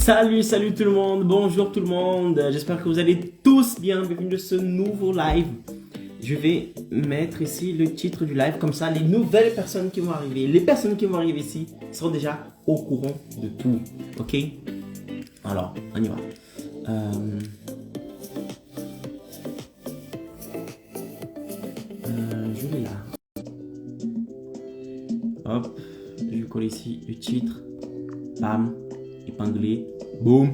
Salut tout le monde, bonjour tout le monde, j'espère que vous allez tous bien, bienvenue de ce nouveau live. Je vais mettre ici le titre du live, comme ça les nouvelles personnes qui vont arriver, les personnes qui vont arriver ici seront déjà au courant de tout, ok? Alors, on y va. Je l'ai là. Hop, je colle ici le titre, bam, épinglé, boom.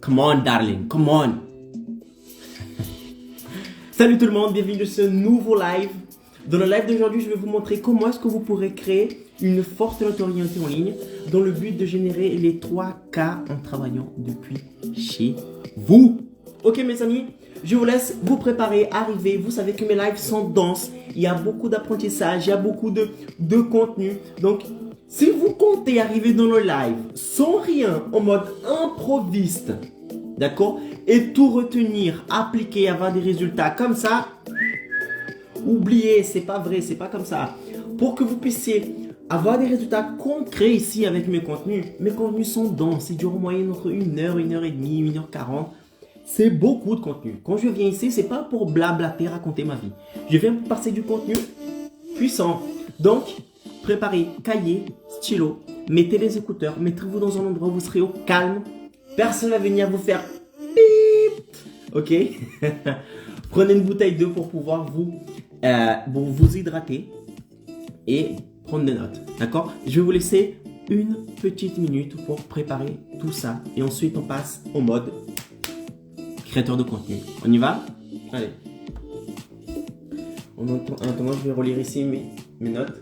Come on darling, come on. Salut tout le monde, bienvenue dans ce nouveau live. Dans le live d'aujourd'hui, je vais vous montrer comment est-ce que vous pourrez créer une forte notoriété en ligne dans le but de générer les 3K en travaillant depuis chez vous. Ok mes amis, je vous laisse vous préparer, arriver. Vous savez que mes lives sont denses. Il y a beaucoup d'apprentissage, il y a beaucoup de contenu. Donc, si vous comptez arriver dans le live sans rien, en mode improviste, d'accord, et tout retenir, appliquer, avoir des résultats comme ça, oubliez, c'est pas vrai, c'est pas comme ça. Pour que vous puissiez avoir des résultats concrets ici avec mes contenus sont denses, ils durent en moyenne entre 1 heure, 1 heure et demie, 1 heure 40. C'est beaucoup de contenu. Quand je viens ici, c'est pas pour blablater, raconter ma vie. Je viens pour passer du contenu puissant. Donc, préparez cahier, stylo, mettez les écouteurs, mettez-vous dans un endroit où vous serez au calme. Personne ne va venir vous faire pip. Ok. Prenez une bouteille d'eau pour pouvoir vous hydrater et prendre des notes. D'accord? Je vais vous laisser une petite minute pour préparer tout ça. Et ensuite, on passe au mode créateur de contenu. On y va? Allez. En attendant, je vais relire ici mes notes.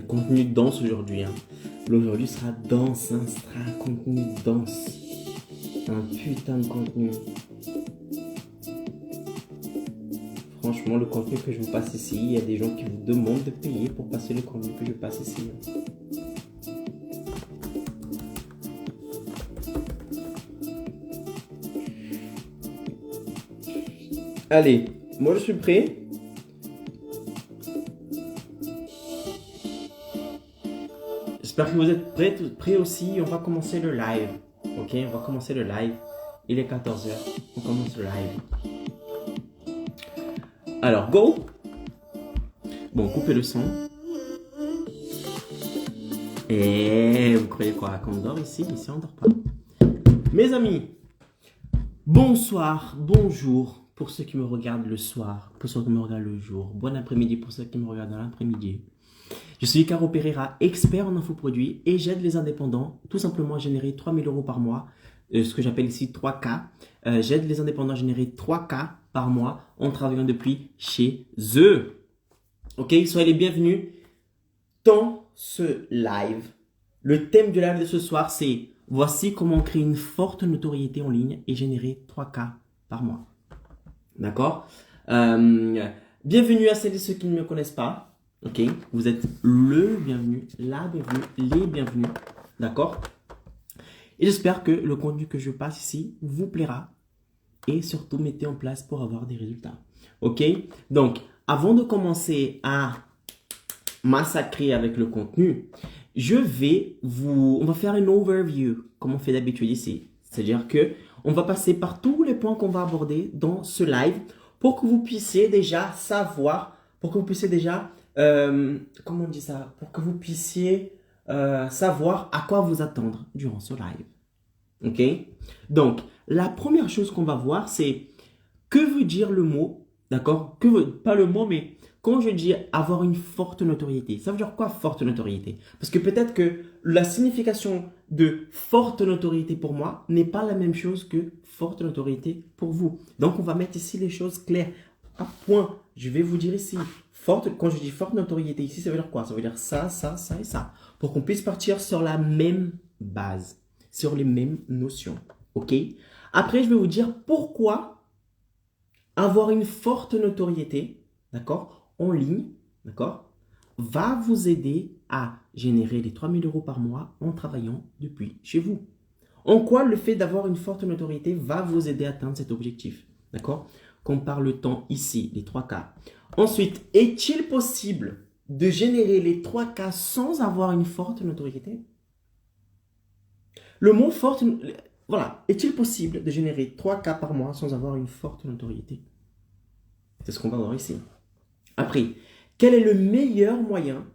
Contenu dense aujourd'hui. L'aujourd'hui sera dense, sera un contenu dense. Un putain de contenu. Franchement, le contenu que je vous passe ici, il y a des gens qui vous demandent de payer pour passer le contenu que je passe ici. Allez, moi je suis prêt. J'espère que vous êtes prêts aussi. On va commencer le live. Ok, on va commencer le live. Il est 14h. On commence le live. Alors, go. Bon, coupez le son. Et vous croyez quoi? Qu'on dort ici? Ici, on dort pas. Mes amis, bonsoir, bonjour pour ceux qui me regardent le soir, pour ceux qui me regardent le jour. Bon après-midi pour ceux qui me regardent dans l'après-midi. Je suis Caro Pereira, expert en infoproduits et j'aide les indépendants tout simplement à générer 3 000 € par mois, ce que j'appelle ici 3K. J'aide les indépendants à générer 3K par mois en travaillant depuis chez eux. Ok, soyez les bienvenus dans ce live. Le thème du live de ce soir, c'est voici comment créer une forte notoriété en ligne et générer 3K par mois. D'accord? Bienvenue à celles et ceux qui ne me connaissent pas. Ok, vous êtes le bienvenu, la bienvenue, les bienvenus, d'accord? Et j'espère que le contenu que je passe ici vous plaira et surtout mettez en place pour avoir des résultats. Ok, donc avant de commencer à massacrer avec le contenu, on va faire une overview comme on fait d'habitude ici. C'est-à-dire que on va passer par tous les points qu'on va aborder dans ce live pour que vous puissiez déjà savoir, comment on dit ça? Pour que vous puissiez savoir à quoi vous attendre durant ce live. Ok? Donc, la première chose qu'on va voir, c'est que veut dire le mot, d'accord? Pas le mot, mais quand je dis avoir une forte notoriété, ça veut dire quoi forte notoriété? Parce que peut-être que la signification de forte notoriété pour moi n'est pas la même chose que forte notoriété pour vous. Donc, on va mettre ici les choses claires. à point. Je vais vous dire ici, quand je dis forte notoriété ici, ça veut dire quoi? Ça veut dire ça, ça, ça et ça. Pour qu'on puisse partir sur la même base, sur les mêmes notions. OK? Après, je vais vous dire pourquoi avoir une forte notoriété, d'accord, en ligne, d'accord, va vous aider à générer les 3 000 € par mois en travaillant depuis chez vous. En quoi le fait d'avoir une forte notoriété va vous aider à atteindre cet objectif, d'accord? Compare le temps ici, les 3K. Ensuite, est-il possible de générer les 3K sans avoir une forte notoriété? Le mot forte, voilà, est-il possible de générer 3K par mois sans avoir une forte notoriété? C'est ce qu'on va voir ici. Après, quel est le meilleur moyen?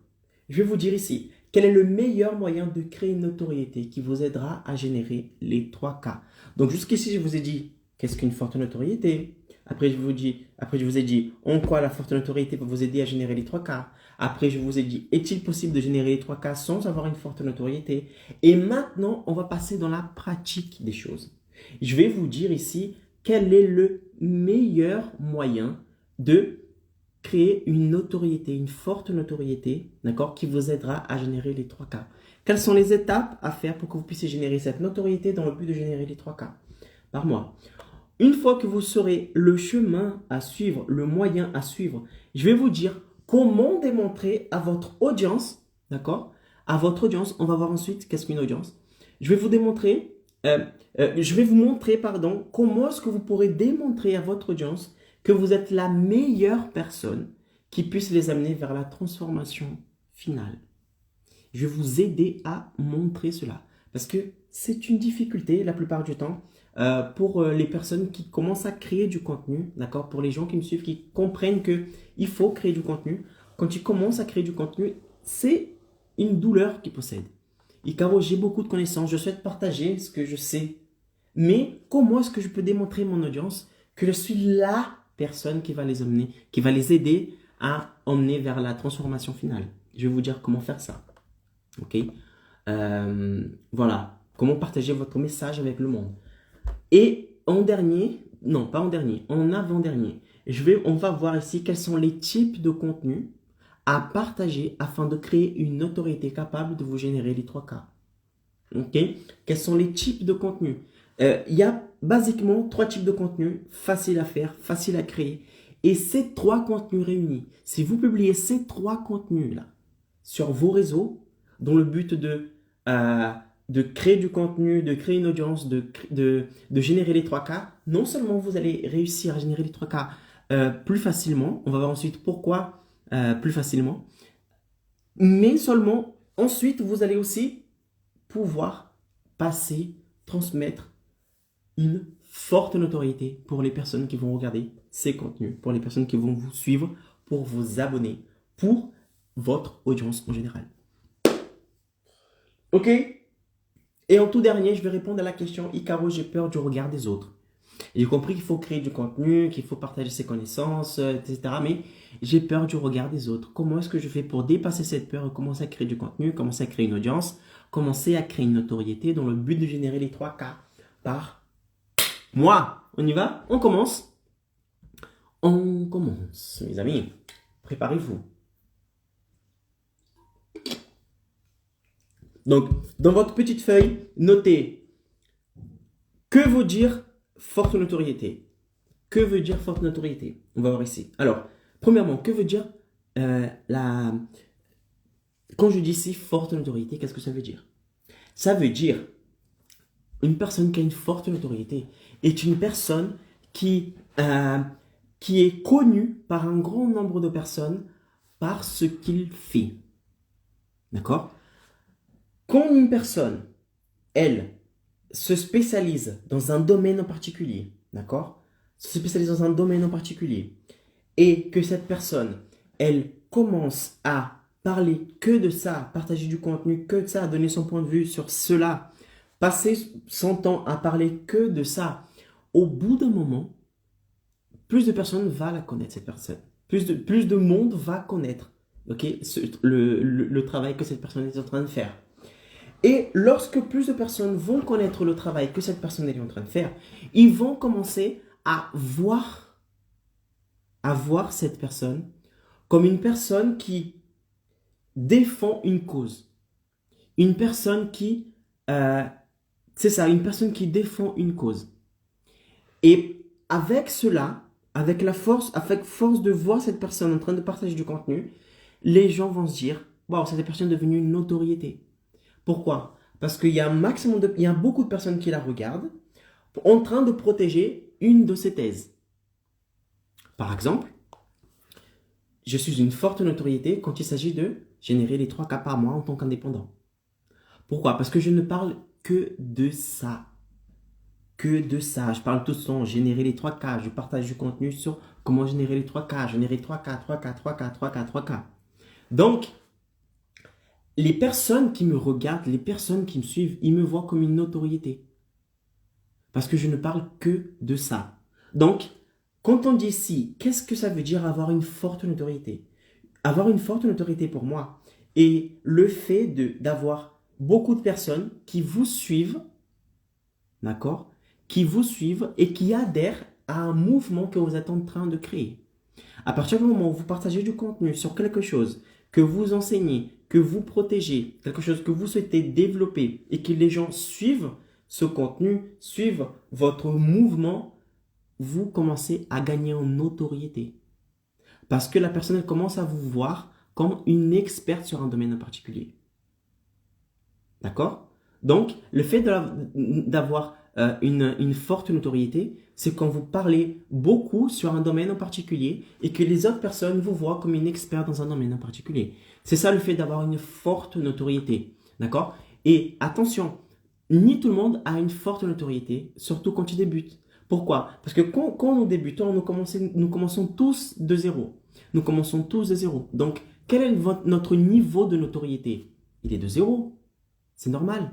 Je vais vous dire ici, quel est le meilleur moyen de créer une notoriété qui vous aidera à générer les 3K? Donc jusqu'ici, je vous ai dit, qu'est-ce qu'une forte notoriété? Après, je vous ai dit, en quoi la forte notoriété va vous aider à générer les 3K? Après, je vous ai dit, est-il possible de générer les 3K sans avoir une forte notoriété? Et maintenant, on va passer dans la pratique des choses. Je vais vous dire ici, quel est le meilleur moyen de créer une notoriété, une forte notoriété, d'accord, qui vous aidera à générer les 3K. Quelles sont les étapes à faire pour que vous puissiez générer cette notoriété dans le but de générer les 3K par mois? Une fois que vous saurez le chemin à suivre, le moyen à suivre, je vais vous dire comment démontrer à votre audience, d'accord, à votre audience, on va voir ensuite qu'est-ce qu'une audience. Je vais vous montrer, comment est-ce que vous pourrez démontrer à votre audience que vous êtes la meilleure personne qui puisse les amener vers la transformation finale. Je vais vous aider à montrer cela. Parce que c'est une difficulté la plupart du temps pour les personnes qui commencent à créer du contenu. D'accord? Pour les gens qui me suivent, qui comprennent qu'il faut créer du contenu. Quand tu commences à créer du contenu, c'est une douleur qu'ils possèdent. Icaro, j'ai beaucoup de connaissances, je souhaite partager ce que je sais. Mais comment est-ce que je peux démontrer à mon audience que je suis la personne qui va les emmener, qui va les aider à emmener vers la transformation finale? Je vais vous dire comment faire ça. Ok? Voilà. Comment partager votre message avec le monde. Et en dernier, non pas en dernier, en avant-dernier, on va voir ici quels sont les types de contenus à partager afin de créer une autorité capable de vous générer les 3K. Ok? Quels sont les types de contenus? Il y a basiquement 3 types de contenus, faciles à faire, faciles à créer. Et ces 3 contenus réunis, si vous publiez ces 3 contenus-là sur vos réseaux, dans le but de créer du contenu, de créer une audience, de générer les 3K, non seulement vous allez réussir à générer les 3K plus facilement, on va voir ensuite pourquoi plus facilement, mais seulement ensuite vous allez aussi pouvoir transmettre une forte notoriété pour les personnes qui vont regarder ces contenus, pour les personnes qui vont vous suivre, pour vous abonner, pour votre audience en général. Ok? Et en tout dernier, je vais répondre à la question, Icaro, j'ai peur du regard des autres. J'ai compris qu'il faut créer du contenu, qu'il faut partager ses connaissances, etc. Mais j'ai peur du regard des autres. Comment est-ce que je fais pour dépasser cette peur et commencer à créer du contenu, commencer à créer une audience, commencer à créer une notoriété dans le but de générer les 3K par mois? On y va? On commence. On commence, mes amis. Préparez-vous. Donc, dans votre petite feuille, notez que veut dire forte notoriété. Que veut dire forte notoriété? On va voir ici. Alors, premièrement, que veut dire quand je dis ici forte notoriété, qu'est-ce que ça veut dire? Ça veut dire une personne qui a une forte notoriété est une personne qui est connue par un grand nombre de personnes par ce qu'il fait. D'accord? Quand une personne, elle, se spécialise dans un domaine en particulier, d'accord? Se spécialise dans un domaine en particulier, et que cette personne, elle commence à parler que de ça, partager du contenu que de ça, donner son point de vue sur cela, passer son temps à parler que de ça, au bout d'un moment, plus de personnes vont la connaître, cette personne. Plus de monde va connaître, okay, le travail que cette personne est en train de faire. Et lorsque plus de personnes vont connaître le travail que cette personne est en train de faire, ils vont commencer à voir à voir cette personne comme une personne qui défend une cause. Une personne qui, c'est ça, une personne qui défend une cause. Et avec cela, avec force de voir cette personne en train de partager du contenu, les gens vont se dire, waouh, cette personne est devenue une notoriété. Pourquoi? Parce qu'il y a il y a beaucoup de personnes qui la regardent en train de protéger une de ses thèses. Par exemple, je suis une forte notoriété quand il s'agit de générer les 3K par mois en tant qu'indépendant. Pourquoi? Parce que je ne parle que de ça. Que de ça. Je parle tout le temps, générer les 3K. Je partage du contenu sur comment générer les 3K. Générer 3K, 3K, 3K, 3K, 3K. Donc, les personnes qui me regardent, les personnes qui me suivent, ils me voient comme une notoriété. Parce que je ne parle que de ça. Donc, quand on dit ici, qu'est-ce que ça veut dire avoir une forte notoriété? Avoir une forte notoriété pour moi est le fait d'avoir beaucoup de personnes qui vous suivent, d'accord? Qui vous suivent et qui adhèrent à un mouvement que vous êtes en train de créer. À partir du moment où vous partagez du contenu sur quelque chose que vous enseignez, que vous protégez, quelque chose que vous souhaitez développer et que les gens suivent ce contenu, suivent votre mouvement, vous commencez à gagner en notoriété. Parce que la personne elle commence à vous voir comme une experte sur un domaine en particulier. D'accord? Donc, le fait d'avoir une forte notoriété, c'est quand vous parlez beaucoup sur un domaine en particulier et que les autres personnes vous voient comme une experte dans un domaine en particulier. C'est ça le fait d'avoir une forte notoriété. D'accord? Et attention, ni tout le monde a une forte notoriété, surtout quand il débute. Pourquoi? Parce que quand nous débutons, nous commençons tous de zéro. Nous commençons tous de zéro. Donc, quel est notre niveau de notoriété? Il est de zéro. C'est normal.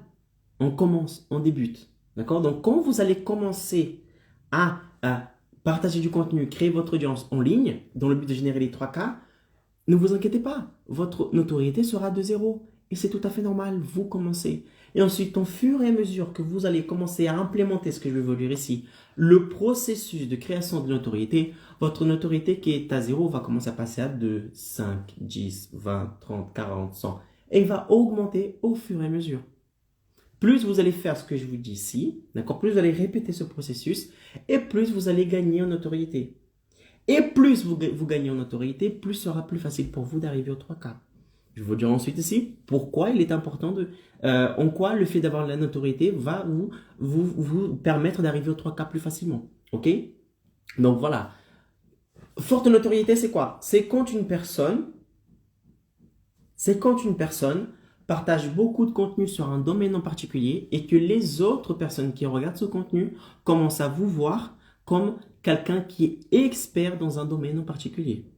On commence, on débute. D'accord? Donc, quand vous allez commencer à partager du contenu, créer votre audience en ligne, dans le but de générer les 3K, ne vous inquiétez pas. Votre notoriété sera de zéro. Et c'est tout à fait normal. Vous commencez. Et ensuite, au fur et à mesure que vous allez commencer à implémenter ce que je vais vous dire ici, le processus de création de notoriété, votre notoriété qui est à zéro va commencer à passer à 2, 5, 10, 20, 30, 40, 100. Et il va augmenter au fur et à mesure. Plus vous allez faire ce que je vous dis ici, d'accord, plus vous allez répéter ce processus, et plus vous allez gagner en notoriété. Et plus vous gagnez en notoriété, plus ce sera plus facile pour vous d'arriver aux 3K. Je vais vous dire ensuite ici pourquoi il est important en quoi le fait d'avoir la notoriété va vous permettre d'arriver aux 3K plus facilement. Ok? Donc voilà. Forte notoriété, c'est quoi? C'est quand une personne partage beaucoup de contenu sur un domaine en particulier et que les autres personnes qui regardent ce contenu commencent à vous voir comme quelqu'un qui est expert dans un domaine en particulier.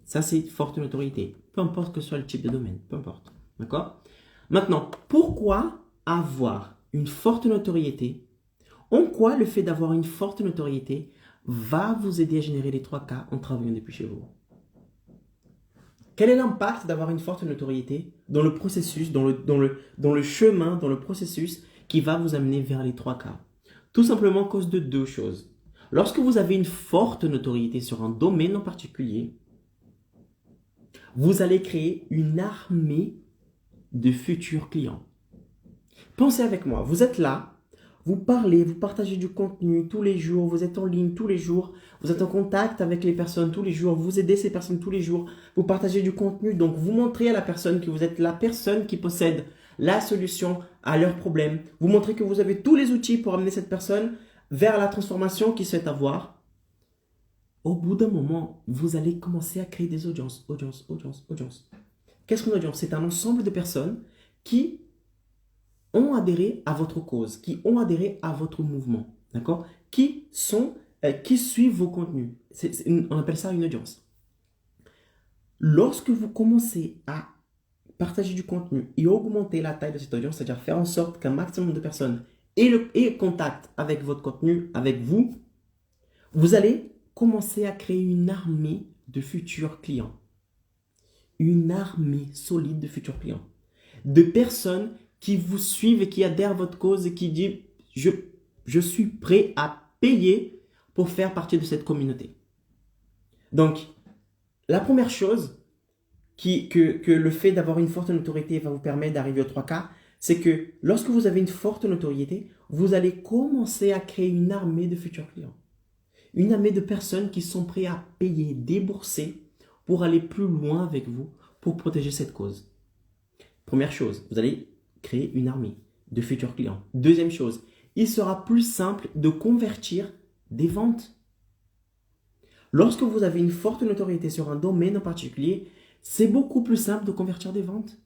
Ça, c'est forte notoriété. Peu importe que ce soit le type de domaine. Peu importe. D'accord? Maintenant, pourquoi avoir une forte notoriété? En quoi le fait d'avoir une forte notoriété va vous aider à générer les 3K en travaillant depuis chez vous? Quel est l'impact d'avoir une forte notoriété dans le processus, dans le chemin, dans le processus qui va vous amener vers les 3K? Tout simplement à cause de deux choses. Lorsque vous avez une forte notoriété sur un domaine en particulier, vous allez créer une armée de futurs clients. Pensez avec moi, vous êtes là, vous parlez, vous partagez du contenu tous les jours, vous êtes en ligne tous les jours, vous êtes en contact avec les personnes tous les jours, vous aidez ces personnes tous les jours, vous partagez du contenu, donc vous montrez à la personne que vous êtes la personne qui possède la solution à leurs problèmes. Vous montrez que vous avez tous les outils pour amener cette personne vers la transformation qu'ils souhaitent avoir. Au bout d'un moment, vous allez commencer à créer des audiences. Qu'est-ce qu'une audience? C'est un ensemble de personnes qui ont adhéré à votre cause, qui ont adhéré à votre mouvement, d'accord? Qui suivent vos contenus. On appelle ça une audience. Lorsque vous commencez à partager du contenu et augmenter la taille de cette audience, c'est-à-dire faire en sorte qu'un maximum de personnes aient contact avec votre contenu, avec vous, vous allez commencer à créer une armée de futurs clients. Une armée solide de futurs clients. De personnes qui vous suivent et qui adhèrent à votre cause et qui disent je suis prêt à payer pour faire partie de cette communauté. Donc, la première chose que le fait d'avoir une forte notoriété va vous permettre d'arriver aux 3K, c'est que lorsque vous avez une forte notoriété, vous allez commencer à créer une armée de futurs clients. Une armée de personnes qui sont prêtes à payer, débourser pour aller plus loin avec vous, pour protéger cette cause. Première chose, vous allez créer une armée de futurs clients. Deuxième chose, il sera plus simple de convertir des ventes. Lorsque vous avez une forte notoriété sur un domaine en particulier, c'est beaucoup plus simple de convertir des ventes.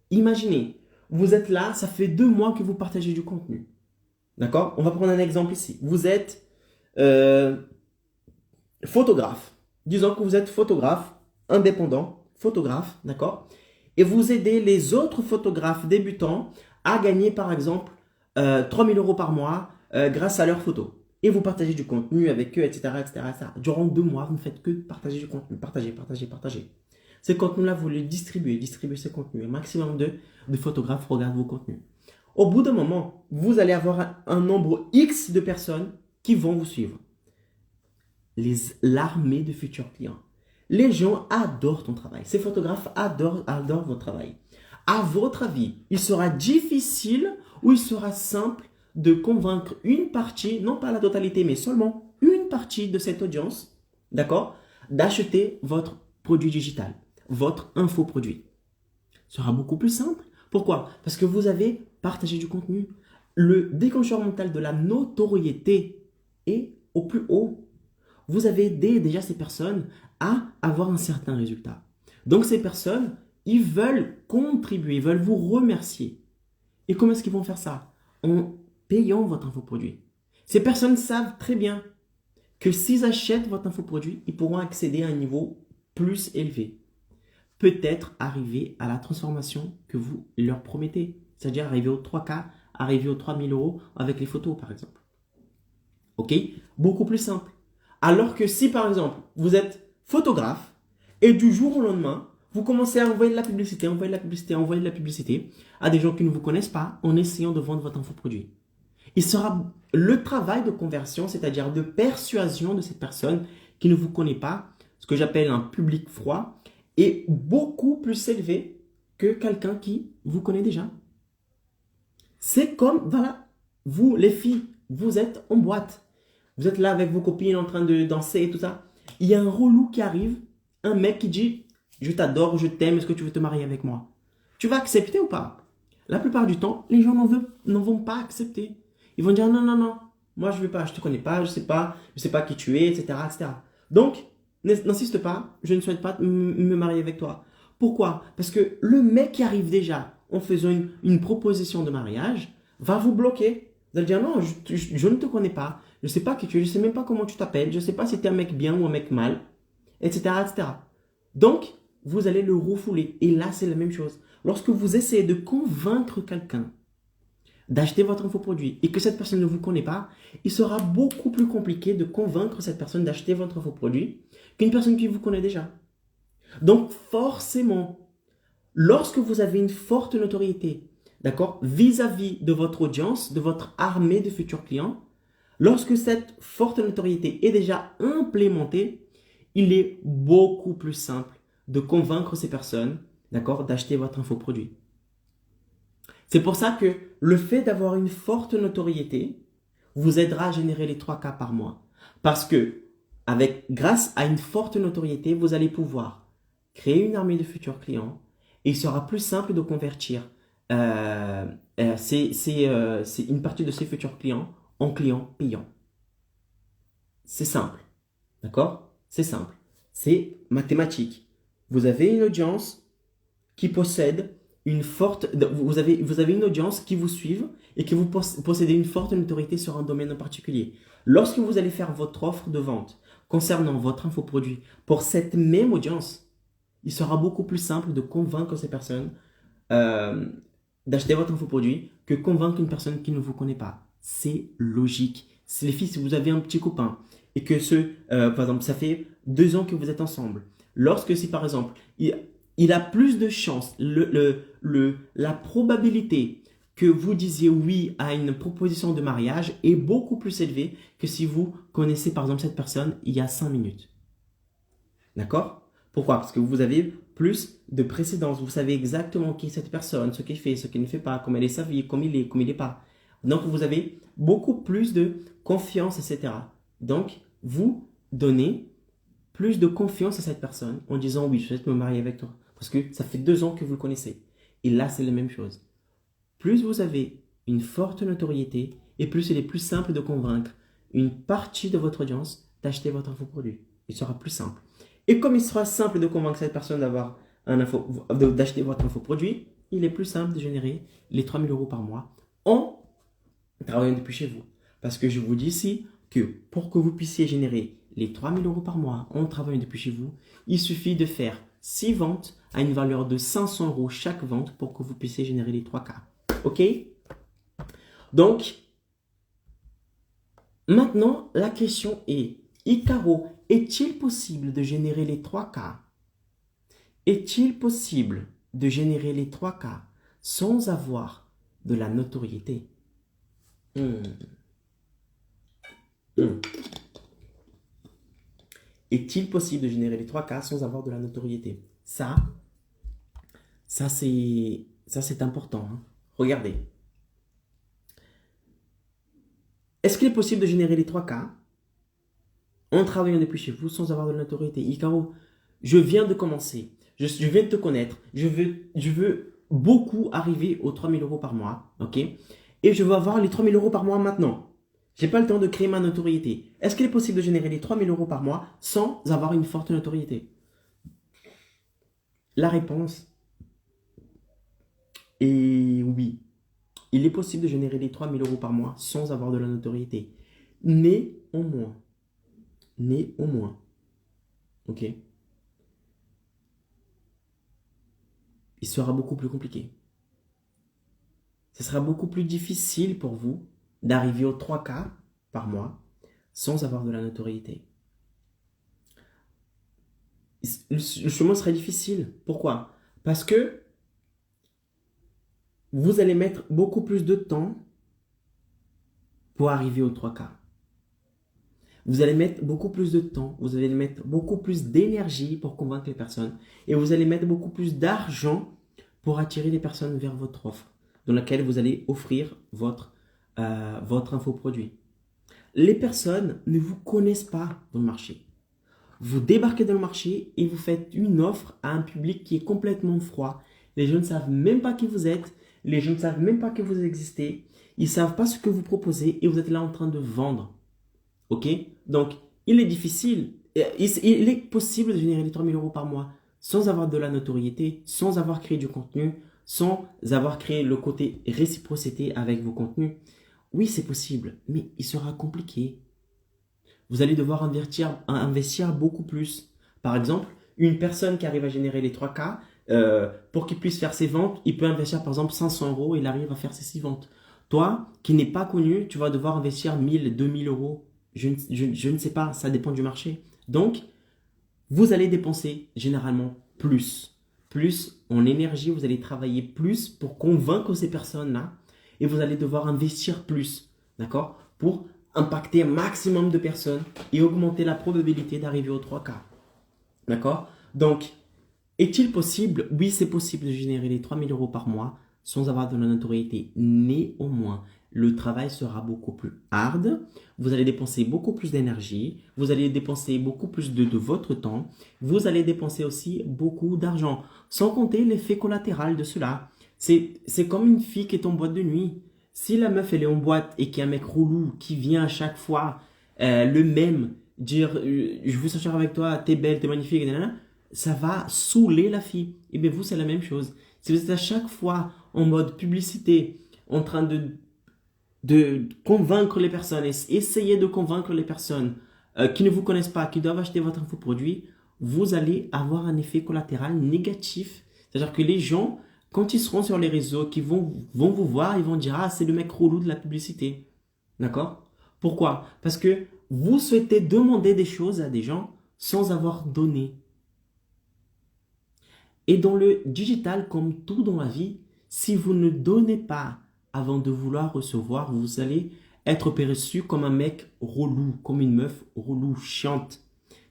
Imaginez, vous êtes là, ça fait 2 mois que vous partagez du contenu. D'accord? On va prendre un exemple ici. Vous êtes photographe. Disons que vous êtes photographe indépendant, photographe, d'accord? Et vous aidez les autres photographes débutants à gagner par exemple 3 000 € par mois grâce à leurs photos. Et vous partagez du contenu avec eux, etc., etc., etc. Durant 2 mois, vous ne faites que partager du contenu. Partager. Ces contenus-là, vous les distribuez ces contenus. Un maximum de photographes regardent vos contenus. Au bout d'un moment, vous allez avoir un nombre X de personnes qui vont vous suivre. L'armée de futurs clients. Les gens adorent ton travail. Ces photographes adorent votre travail. À votre avis, il sera difficile ou il sera simple de convaincre une partie, non pas la totalité, mais seulement une partie de cette audience, d'accord, d'acheter votre produit digital, votre infoproduit. Ce sera beaucoup plus simple. Pourquoi? Parce que vous avez partagé du contenu. Le déclencheur mental de la notoriété est au plus haut. Vous avez aidé déjà ces personnes à avoir un certain résultat. Donc ces personnes, ils veulent contribuer, ils veulent vous remercier. Et comment est-ce qu'ils vont faire ça? En payant votre infoproduit. Ces personnes savent très bien que s'ils achètent votre infoproduit, ils pourront accéder à un niveau plus élevé. Peut-être arriver à la transformation que vous leur promettez. C'est-à-dire arriver aux 3K, arriver aux 3 000 € avec les photos par exemple. Ok? Beaucoup plus simple. Alors que si par exemple, vous êtes photographe et du jour au lendemain, vous commencez à envoyer de la publicité à des gens qui ne vous connaissent pas en essayant de vendre votre infoproduit. Il sera le travail de conversion, c'est-à-dire de persuasion de cette personne qui ne vous connaît pas, ce que j'appelle un public froid, est beaucoup plus élevé que quelqu'un qui vous connaît déjà. C'est comme, voilà, vous les filles, vous êtes en boîte. Vous êtes là avec vos copines en train de danser et tout ça. Il y a un relou qui arrive, un mec qui dit « Je t'adore, je t'aime, est-ce que tu veux te marier avec moi ?» Tu vas accepter ou pas? La plupart du temps, les gens n'en vont pas accepter. Ils vont dire « Non, non, non, moi je ne veux pas, je ne te connais pas, je ne sais pas qui tu es, etc. etc. » Donc, n'insiste pas, je ne souhaite pas me marier avec toi. Pourquoi? Parce que le mec qui arrive déjà en faisant une proposition de mariage va vous bloquer. Vous allez dire non, je ne te connais pas, je ne sais pas qui tu es, je ne sais même pas comment tu t'appelles, je ne sais pas si tu es un mec bien ou un mec mal, etc., etc. Donc, vous allez le refouler. Et là, c'est la même chose. Lorsque vous essayez de convaincre quelqu'un d'acheter votre infoproduit et que cette personne ne vous connaît pas, il sera beaucoup plus compliqué de convaincre cette personne d'acheter votre infoproduit qu'une personne qui vous connaît déjà. Donc, forcément, lorsque vous avez une forte notoriété, d'accord, vis-à-vis de votre audience, de votre armée de futurs clients, lorsque cette forte notoriété est déjà implémentée, il est beaucoup plus simple de convaincre ces personnes, d'accord, d'acheter votre infoproduit. C'est pour ça que le fait d'avoir une forte notoriété vous aidera à générer les 3K par mois. Parce que grâce à une forte notoriété, vous allez pouvoir créer une armée de futurs clients et il sera plus simple de convertir une partie de ces futurs clients en clients payants. C'est simple, d'accord? C'est simple, c'est mathématique. Vous avez une audience qui possède vous avez une audience qui vous suit et que vous possédez une forte notoriété sur un domaine en particulier. Lorsque vous allez faire votre offre de vente concernant votre infoproduit pour cette même audience, il sera beaucoup plus simple de convaincre ces personnes d'acheter votre infoproduit que convaincre une personne qui ne vous connaît pas. C'est logique. Les filles, si vous avez un petit copain et que par exemple, ça fait 2 ans que vous êtes ensemble, si par exemple, il a plus de chances, la probabilité que vous disiez oui à une proposition de mariage est beaucoup plus élevée que si vous connaissez par exemple cette personne il y a 5 minutes. D'accord? Pourquoi? Parce que vous avez plus de précédence. Vous savez exactement qui est cette personne, ce qu'il fait, ce qu'il ne fait pas, comment elle est sa vie, comme il est pas. Donc, vous avez beaucoup plus de confiance, etc. Donc, vous donnez plus de confiance à cette personne en disant oui, je souhaite me marier avec toi. Parce que ça fait 2 ans que vous le connaissez. Et là, c'est la même chose. Plus vous avez une forte notoriété et plus il est plus simple de convaincre une partie de votre audience d'acheter votre infoproduit. Il sera plus simple. Et comme il sera simple de convaincre cette personne d'acheter votre infoproduit, il est plus simple de générer les 3 000 euros par mois en travaillant depuis chez vous. Parce que je vous dis ici que pour que vous puissiez générer les 3 000 euros par mois en travaillant depuis chez vous, il suffit de faire 6 ventes à une valeur de 500 euros chaque vente pour que vous puissiez générer les 3K. OK? Donc, maintenant, la question est, Icaro, est-il possible de générer les 3K? Est-il possible de générer les 3K sans avoir de la notoriété? Est-il possible de générer les 3K sans avoir de la notoriété? Ça c'est important. Hein. Regardez. Est-ce qu'il est possible de générer les 3K en travaillant depuis chez vous sans avoir de la notoriété? Icaro, je viens de commencer. Je viens de te connaître. Je veux beaucoup arriver aux 3 000 euros par mois. Ok? Et je veux avoir les 3 000 euros par mois maintenant. Je n'ai pas le temps de créer ma notoriété. Est-ce qu'il est possible de générer les 3 000 euros par mois sans avoir une forte notoriété? La réponse est oui. Il est possible de générer les 3 000 euros par mois sans avoir de la notoriété. Néanmoins, ok, il sera beaucoup plus compliqué. Ce sera beaucoup plus difficile pour vous d'arriver aux 3K par mois sans avoir de la notoriété. Le chemin serait difficile. Pourquoi? Parce que vous allez mettre beaucoup plus de temps pour arriver aux 3K. Vous allez mettre beaucoup plus de temps, vous allez mettre beaucoup plus d'énergie pour convaincre les personnes et vous allez mettre beaucoup plus d'argent pour attirer les personnes vers votre offre dans laquelle vous allez offrir votre infoproduit. Les personnes ne vous connaissent pas dans le marché. Vous débarquez dans le marché et vous faites une offre à un public qui est complètement froid. Les gens ne savent même pas qui vous êtes, les gens ne savent même pas que vous existez, ils ne savent pas ce que vous proposez et vous êtes là en train de vendre. Ok? Donc, il est difficile, il est possible de générer les 3 000 euros par mois sans avoir de la notoriété, sans avoir créé du contenu, sans avoir créé le côté réciprocité avec vos contenus. Oui, c'est possible, mais il sera compliqué. Vous allez devoir investir beaucoup plus. Par exemple, une personne qui arrive à générer les 3K, pour qu'il puisse faire ses ventes, il peut investir par exemple 500 euros et il arrive à faire ses 6 ventes. Toi, qui n'es pas connu, tu vas devoir investir 1000, 2000 euros. Je ne sais pas, ça dépend du marché. Donc, vous allez dépenser généralement plus. Plus en énergie, vous allez travailler plus pour convaincre ces personnes-là et vous allez devoir investir plus, d'accord? Pour impacter un maximum de personnes et augmenter la probabilité d'arriver aux 3K. D'accord? Donc, est-il possible? Oui, c'est possible de générer les 3 000 euros par mois sans avoir de la notoriété. Néanmoins, le travail sera beaucoup plus hard. Vous allez dépenser beaucoup plus d'énergie. Vous allez dépenser beaucoup plus de votre temps. Vous allez dépenser aussi beaucoup d'argent. Sans compter l'effet collatéral de cela. C'est comme une fille qui est en boîte de nuit. Si la meuf elle est en boîte et qu'il y a un mec relou qui vient à chaque fois le même dire je veux sortir avec toi, t'es belle, t'es magnifique, etc., ça va saouler la fille. Et bien vous c'est la même chose. Si vous êtes à chaque fois en mode publicité, en train de convaincre les personnes, essayer de convaincre les personnes qui ne vous connaissent pas, qui doivent acheter votre infoproduit, vous allez avoir un effet collatéral négatif. C'est-à-dire que les gens, quand ils seront sur les réseaux, qui vont vous voir, ils vont dire « Ah, c'est le mec relou de la publicité. » D'accord? Pourquoi? Parce que vous souhaitez demander des choses à des gens sans avoir donné. Et dans le digital, comme tout dans la vie, si vous ne donnez pas avant de vouloir recevoir, vous allez être perçu comme un mec relou, comme une meuf relou, chiante.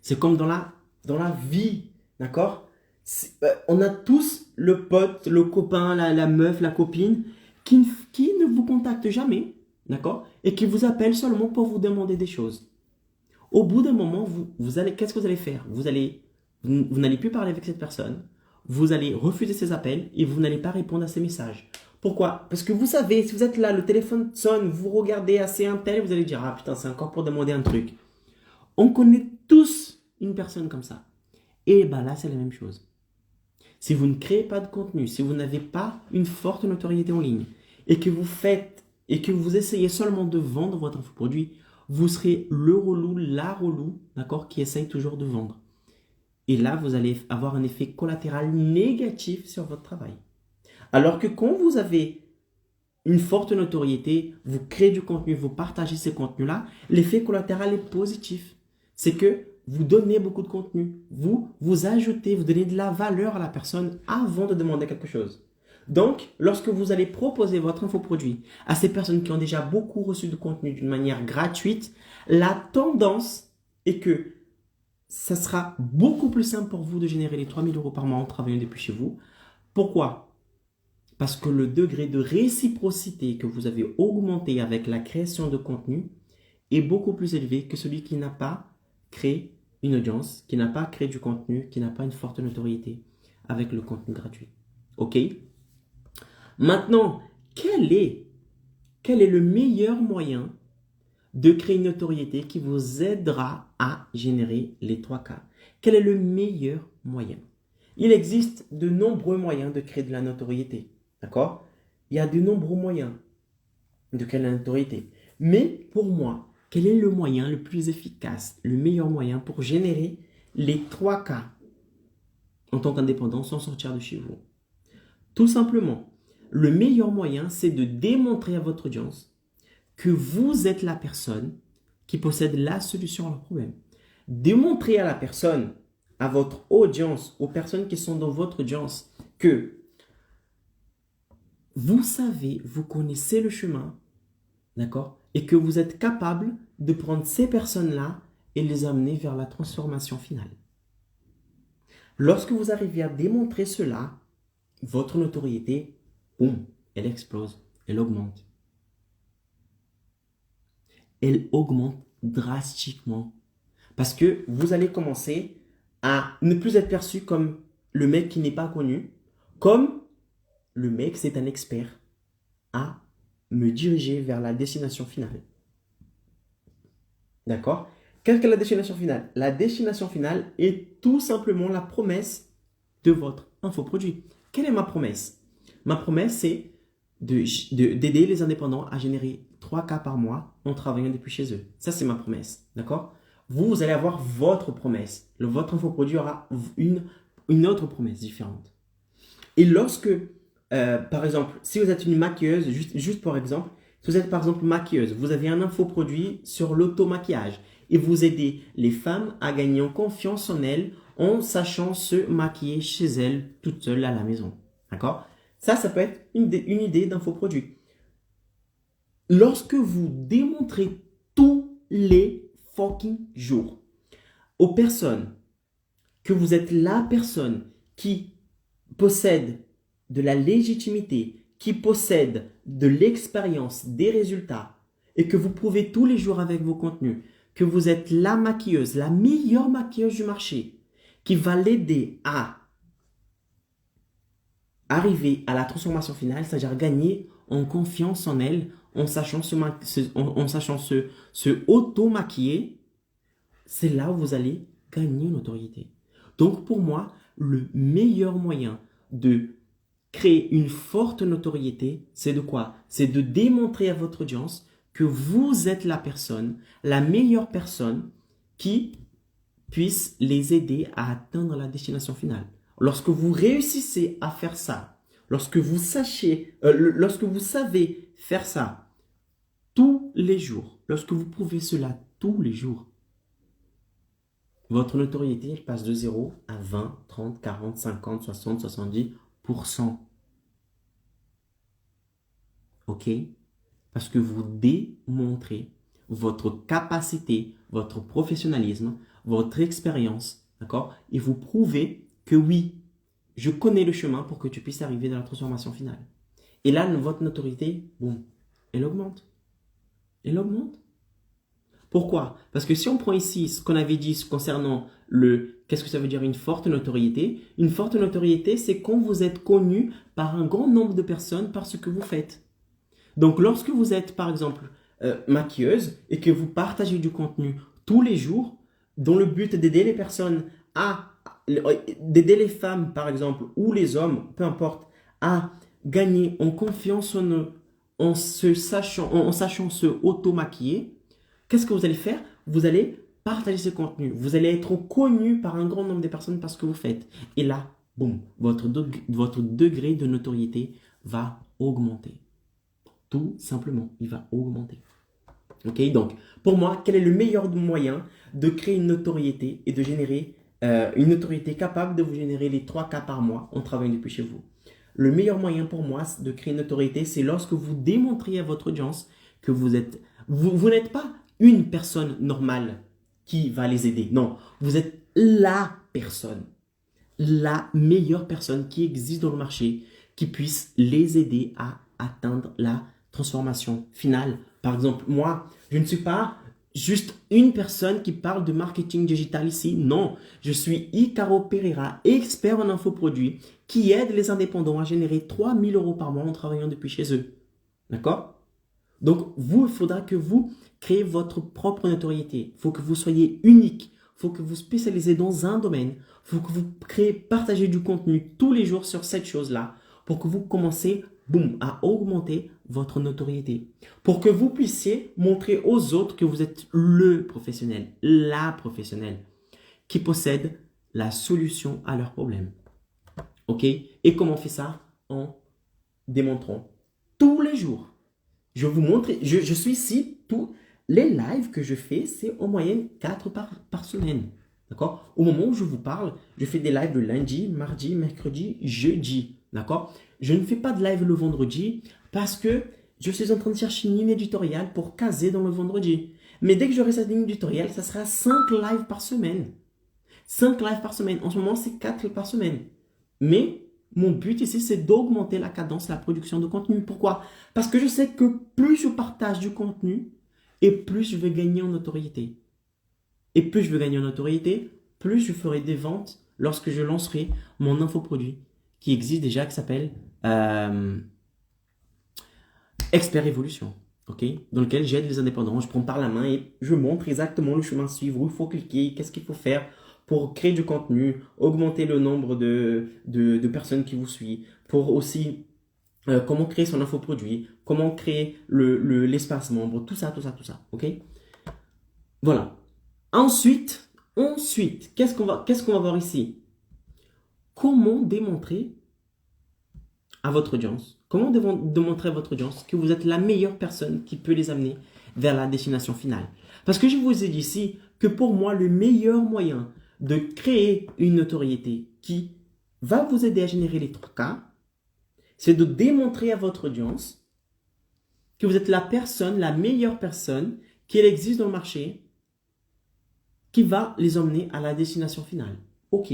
C'est comme dans la dans la vie, d'accord? On a tous le pote, le copain, la meuf, la copine qui ne vous contacte jamais, d'accord? Et qui vous appelle seulement pour vous demander des choses. Au bout d'un moment, qu'est-ce que vous allez faire? Vous n'allez plus parler avec cette personne, vous allez refuser ses appels et vous n'allez pas répondre à ses messages. Pourquoi? Parce que vous savez, si vous êtes là, le téléphone sonne, vous regardez assez un tel, vous allez dire, ah putain, c'est encore pour demander un truc. On connaît tous une personne comme ça. Et ben là, c'est la même chose. Si vous ne créez pas de contenu, si vous n'avez pas une forte notoriété en ligne et que vous essayez seulement de vendre votre infoproduit, vous serez le relou, la relou, d'accord, qui essaye toujours de vendre. Et là, vous allez avoir un effet collatéral négatif sur votre travail. Alors que quand vous avez une forte notoriété, vous créez du contenu, vous partagez ces contenus-là, l'effet collatéral est positif. C'est que vous donnez beaucoup de contenu, vous ajoutez, vous donnez de la valeur à la personne avant de demander quelque chose. Donc, lorsque vous allez proposer votre infoproduit à ces personnes qui ont déjà beaucoup reçu de contenu d'une manière gratuite, la tendance est que ça sera beaucoup plus simple pour vous de générer les 3 000 € par mois en travaillant depuis chez vous. Pourquoi? Parce que le degré de réciprocité que vous avez augmenté avec la création de contenu est beaucoup plus élevé que celui qui n'a pas créé une audience, qui n'a pas créé du contenu, qui n'a pas une forte notoriété avec le contenu gratuit. OK? Maintenant, quel est le meilleur moyen de créer une notoriété qui vous aidera à générer les 3K? Quel est le meilleur moyen? Il existe de nombreux moyens de créer de la notoriété. D'accord? Il y a de nombreux moyens de créer de la notoriété. Mais pour moi, quel est le moyen le plus efficace, le meilleur moyen pour générer les 3K en tant qu'indépendant sans sortir de chez vous? Tout simplement, le meilleur moyen, c'est de démontrer à votre audience que vous êtes la personne qui possède la solution à leur problème. Démontrer à la personne, à votre audience, aux personnes qui sont dans votre audience, que vous savez, vous connaissez le chemin, d'accord? Et que vous êtes capable de prendre ces personnes-là et les amener vers la transformation finale. Lorsque vous arrivez à démontrer cela, votre notoriété, boum, elle explose, elle augmente. Elle augmente drastiquement. Parce que vous allez commencer à ne plus être perçu comme le mec qui n'est pas connu, comme le mec, c'est un expert, à me diriger vers la destination finale. D'accord? Qu'est-ce que la destination finale? La destination finale est tout simplement la promesse de votre infoproduit. Quelle est ma promesse? Ma promesse, c'est d'aider les indépendants à générer 3K par mois en travaillant depuis chez eux. Ça, c'est ma promesse. D'accord? Vous allez avoir votre promesse. Votre infoproduit aura une autre promesse différente. Et lorsque, par exemple, si vous êtes une maquilleuse, juste par exemple, si vous êtes par exemple maquilleuse, vous avez un infoproduit sur l'auto-maquillage et vous aidez les femmes à gagner en confiance en elles en sachant se maquiller chez elles toutes seules à la maison. D'accord? Ça peut être une idée d'infoproduit. Lorsque vous démontrez tous les fucking jours aux personnes que vous êtes la personne qui possède de la légitimité, qui possède de l'expérience, des résultats, et que vous prouvez tous les jours avec vos contenus que vous êtes la maquilleuse, la meilleure maquilleuse du marché, qui va l'aider à arriver à la transformation finale, c'est-à-dire gagner en confiance en elle, en sachant se auto-maquiller, c'est là où vous allez gagner en notoriété. Donc pour moi, le meilleur moyen de créer une forte notoriété, c'est de quoi? C'est de démontrer à votre audience que vous êtes la personne, la meilleure personne qui puisse les aider à atteindre la destination finale. Lorsque vous réussissez à faire ça, lorsque vous savez faire ça tous les jours, lorsque vous prouvez cela tous les jours, votre notoriété elle passe de 0 à 20, 30, 40, 50, 60, 70%. OK? Parce que vous démontrez votre capacité, votre professionnalisme, votre expérience, D'accord? Et vous prouvez que oui, je connais le chemin pour que tu puisses arriver dans la transformation finale. Et là, votre notoriété, boum, elle augmente. Elle augmente. Pourquoi? Parce que si on prend ici ce qu'on avait dit concernant qu'est-ce que ça veut dire une forte notoriété? Une forte notoriété, c'est quand vous êtes connu par un grand nombre de personnes par ce que vous faites. Donc, lorsque vous êtes, par exemple, maquilleuse et que vous partagez du contenu tous les jours, dans le but d'aider les personnes d'aider les femmes, par exemple, ou les hommes, peu importe, à gagner en confiance en eux, en sachant se auto-maquiller, qu'est-ce que vous allez faire? Vous allez partager ce contenu. Vous allez être connu par un grand nombre de personnes par ce que vous faites. Et là, boum, votre degré de notoriété va augmenter. Tout simplement, il va augmenter. Ok, donc pour moi, quel est le meilleur moyen de créer une notoriété et de générer une notoriété capable de vous générer les 3 cas par mois en travaillant depuis chez vous? Le meilleur moyen pour moi de créer une notoriété, c'est lorsque vous démontrez à votre audience que vous n'êtes pas une personne normale qui va les aider. Non, vous êtes la personne, la meilleure personne qui existe dans le marché, qui puisse les aider à atteindre la transformation finale. Par exemple, moi, je ne suis pas juste une personne qui parle de marketing digital ici. Non, je suis Icaro Pereira, expert en infoproduits, qui aide les indépendants à générer 3 000 € par mois en travaillant depuis chez eux. D'accord? Donc, il faudra que vous créez votre propre notoriété. Il faut que vous soyez unique. Il faut que vous spécialisez dans un domaine. Il faut que vous partagez du contenu tous les jours sur cette chose-là pour que vous commencez, boum, à augmenter votre notoriété. Pour que vous puissiez montrer aux autres que vous êtes le professionnel, la professionnelle qui possède la solution à leurs problèmes. OK? Et comment on fait ça? En démontrant tous les jours. Je vous montre, je suis ici, tous les lives que je fais, c'est en moyenne 4 par semaine. D'accord? Au moment où je vous parle, je fais des lives le lundi, mardi, mercredi, jeudi. D'accord? Je ne fais pas de live le vendredi parce que je suis en train de chercher une ligne éditoriale pour caser dans le vendredi. Mais dès que j'aurai cette ligne éditoriale, ça sera 5 lives par semaine. 5 lives par semaine. En ce moment, c'est 4 par semaine. Mais mon but ici, c'est d'augmenter la cadence, la production de contenu. Pourquoi? Parce que je sais que plus je partage du contenu et plus je vais gagner en notoriété. Et plus je veux gagner en notoriété, plus je ferai des ventes lorsque je lancerai mon infoproduit qui existe déjà, qui s'appelle Expert Évolution. Okay? Dans lequel j'aide les indépendants, je prends par la main et je montre exactement le chemin à suivre, où il faut cliquer, qu'est-ce qu'il faut faire pour créer du contenu, augmenter le nombre de personnes qui vous suivent, pour aussi comment créer son infoproduit, comment créer l'espace membre, tout ça. Ok? Voilà. Ensuite, qu'est-ce qu'on va voir ici? Comment démontrer à votre audience, démontrer à votre audience que vous êtes la meilleure personne qui peut les amener vers la destination finale. Parce que je vous ai dit ici que pour moi, le meilleur moyen de créer une notoriété qui va vous aider à générer les 3 cas, c'est de démontrer à votre audience que vous êtes la meilleure personne qui existe dans le marché, qui va les emmener à la destination finale. Ok.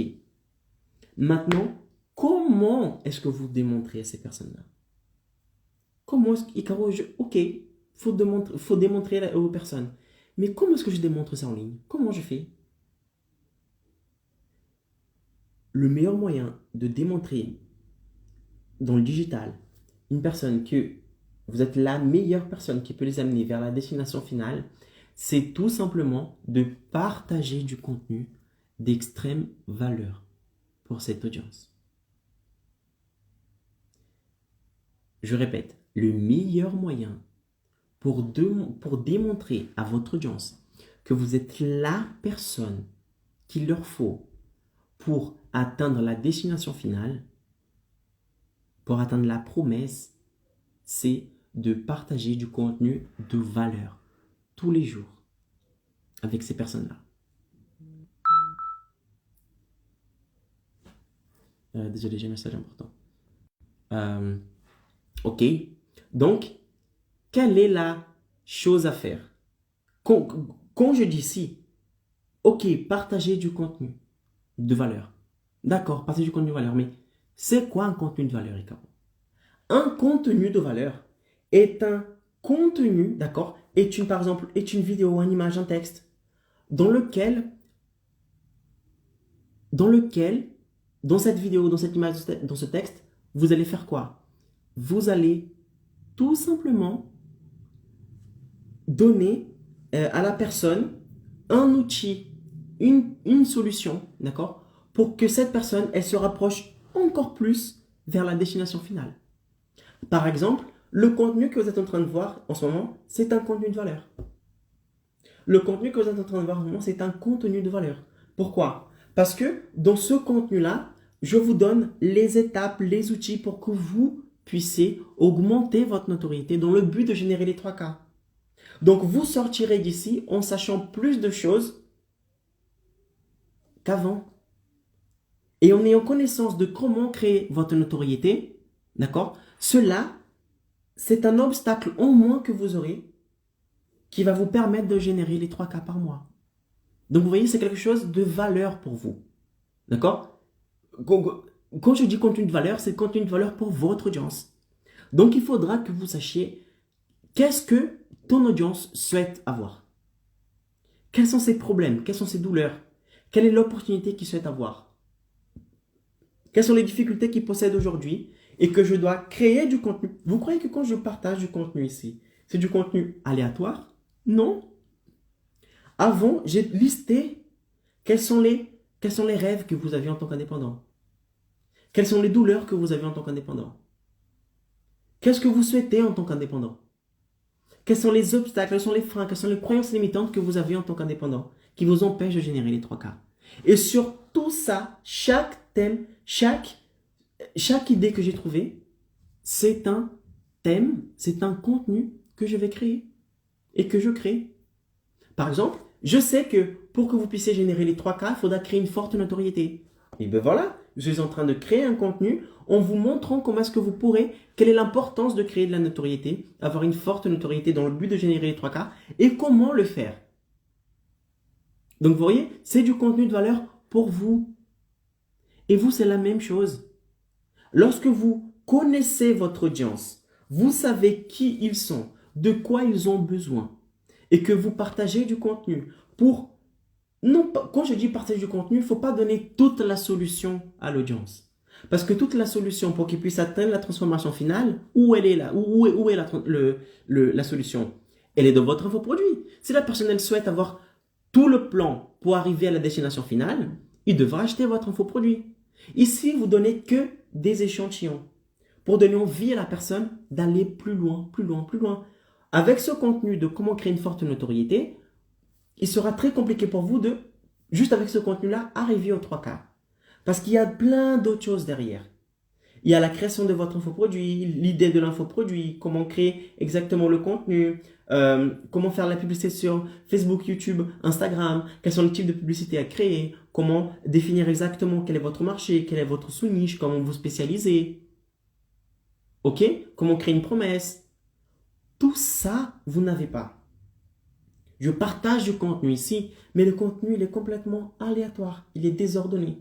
Maintenant, comment est-ce que vous démontrez à ces personnes-là? Comment est-ce que, ok, faut démontrer aux personnes. Mais comment est-ce que je démontre ça en ligne? Comment je fais? Le meilleur moyen de démontrer dans le digital une personne que vous êtes la meilleure personne qui peut les amener vers la destination finale, c'est tout simplement de partager du contenu d'extrême valeur pour cette audience. Je répète, le meilleur moyen pour démontrer à votre audience que vous êtes la personne qu'il leur faut pour atteindre la destination finale, pour atteindre la promesse, c'est de partager du contenu de valeur tous les jours avec ces personnes-là. Désolé, j'ai un message important. Ok. Donc, quelle est la chose à faire? Quand je dis ici, ok, partagez du contenu. de valeur. D'accord, partager du contenu de valeur. Mais c'est quoi un contenu de valeur, Ricardo? Un contenu de valeur est un contenu, d'accord, par exemple, est une vidéo, une image, un texte, dans lequel, dans cette vidéo, dans cette image, dans ce texte, vous allez faire quoi? Vous allez tout simplement donner à la personne un outil, une solution, d'accord, pour que cette personne, elle se rapproche encore plus vers la destination finale. Par exemple, le contenu que vous êtes en train de voir en ce moment, c'est un contenu de valeur. Le contenu que vous êtes en train de voir en ce moment, c'est un contenu de valeur. Pourquoi? Parce que dans ce contenu-là, je vous donne les étapes, les outils pour que vous puissiez augmenter votre notoriété dans le but de générer les 3K. Donc, vous sortirez d'ici en sachant plus de choses qu'avant. Et en ayant connaissance de comment créer votre notoriété, d'accord? Cela, c'est un obstacle en moins que vous aurez qui va vous permettre de générer les 3K par mois. Donc, vous voyez, c'est quelque chose de valeur pour vous. D'accord? Quand je dis contenu de valeur, c'est contenu de valeur pour votre audience. Donc, il faudra que vous sachiez qu'est-ce que ton audience souhaite avoir. Quels sont ses problèmes? Quelles sont ses douleurs? Quelle est l'opportunité qu'il souhaite avoir? Quelles sont les difficultés qu'il possède aujourd'hui et que je dois créer du contenu? Vous croyez que quand je partage du contenu ici, c'est du contenu aléatoire? Non. Avant, j'ai listé quels sont les rêves que vous avez en tant qu'indépendant. Quelles sont les douleurs que vous avez en tant qu'indépendant? Qu'est-ce que vous souhaitez en tant qu'indépendant? Quels sont les obstacles, quels sont les freins, quelles sont les croyances limitantes que vous avez en tant qu'indépendant qui vous empêchent de générer les 3K? Et sur tout ça, chaque thème, chaque idée que j'ai trouvée, c'est un thème, c'est un contenu que je vais créer et que je crée. Par exemple, je sais que pour que vous puissiez générer les 3K, il faudra créer une forte notoriété. Et bien voilà, je suis en train de créer un contenu en vous montrant comment est-ce que vous pourrez, quelle est l'importance de créer de la notoriété, avoir une forte notoriété dans le but de générer les 3K et comment le faire. Donc vous voyez, c'est du contenu de valeur pour vous. Et vous, c'est la même chose. Lorsque vous connaissez votre audience, vous savez qui ils sont, de quoi ils ont besoin et que vous partagez du contenu pour... Non, quand je dis partager du contenu, il ne faut pas donner toute la solution à l'audience. Parce que toute la solution pour qu'ils puissent atteindre la transformation finale, où elle est là? Où est la solution? Elle est dans votre infoproduit. Si la personne elle souhaite avoir tout le plan pour arriver à la destination finale, il devra acheter votre infoproduit. Ici, vous donnez que des échantillons pour donner envie à la personne d'aller plus loin, plus loin, plus loin. Avec ce contenu de comment créer une forte notoriété, il sera très compliqué pour vous de, juste avec ce contenu-là, arriver aux 3K. Parce qu'il y a plein d'autres choses derrière. Il y a la création de votre infoproduit, l'idée de l'infoproduit, comment créer exactement le contenu, comment faire la publicité sur Facebook, YouTube, Instagram, quels sont les types de publicité à créer, comment définir exactement quel est votre marché, quel est votre sous-niche, comment vous spécialiser. Ok? Comment créer une promesse. Tout ça, vous n'avez pas. Je partage du contenu ici, mais le contenu, il est complètement aléatoire. Il est désordonné.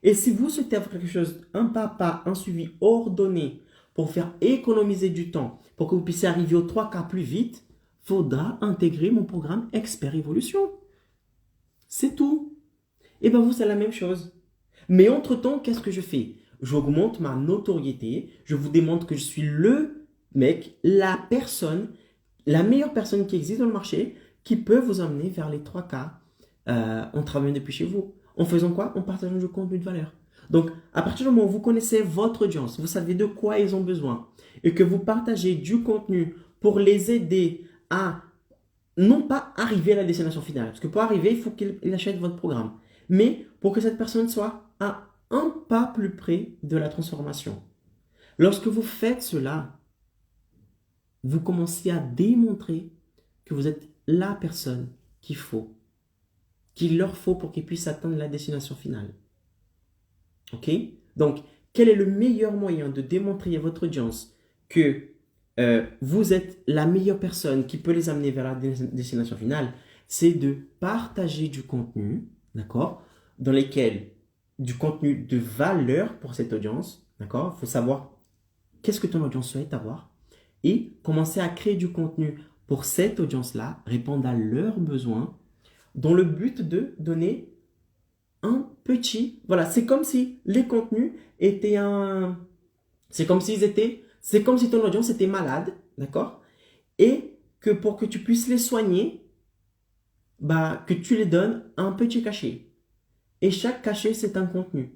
Et si vous souhaitez avoir quelque chose, un pas à pas, un suivi ordonné pour faire économiser du temps, pour que vous puissiez arriver aux 3K plus vite, il faudra intégrer mon programme Expert Évolution. C'est tout. Et bien vous, c'est la même chose. Mais entre-temps, qu'est-ce que je fais? J'augmente ma notoriété. Je vous démontre que je suis le mec, la personne, la meilleure personne qui existe dans le marché qui peut vous emmener vers les 3K en travaillant depuis chez vous. En faisant quoi? En partageant du contenu de valeur. Donc, à partir du moment où vous connaissez votre audience, vous savez de quoi ils ont besoin et que vous partagez du contenu pour les aider à non pas arriver à la destination finale. Parce que pour arriver, il faut qu'il achète votre programme. Mais pour que cette personne soit à un pas plus près de la transformation. Lorsque vous faites cela, vous commencez à démontrer que vous êtes la personne qu'il leur faut pour qu'ils puissent atteindre la destination finale. Ok? Donc, quel est le meilleur moyen de démontrer à votre audience que vous êtes la meilleure personne qui peut les amener vers la destination finale? C'est de partager du contenu, d'accord, dans lesquels du contenu de valeur pour cette audience, d'accord? Il faut savoir qu'est-ce que ton audience souhaite avoir et commencer à créer du contenu pour cette audience-là, répondre à leurs besoins, dans le but de donner un petit... Voilà, c'est comme si les contenus étaient un... C'est comme si ton audience était malade, d'accord? Et que pour que tu puisses les soigner, bah, que tu les donnes un petit cachet. Et chaque cachet, c'est un contenu.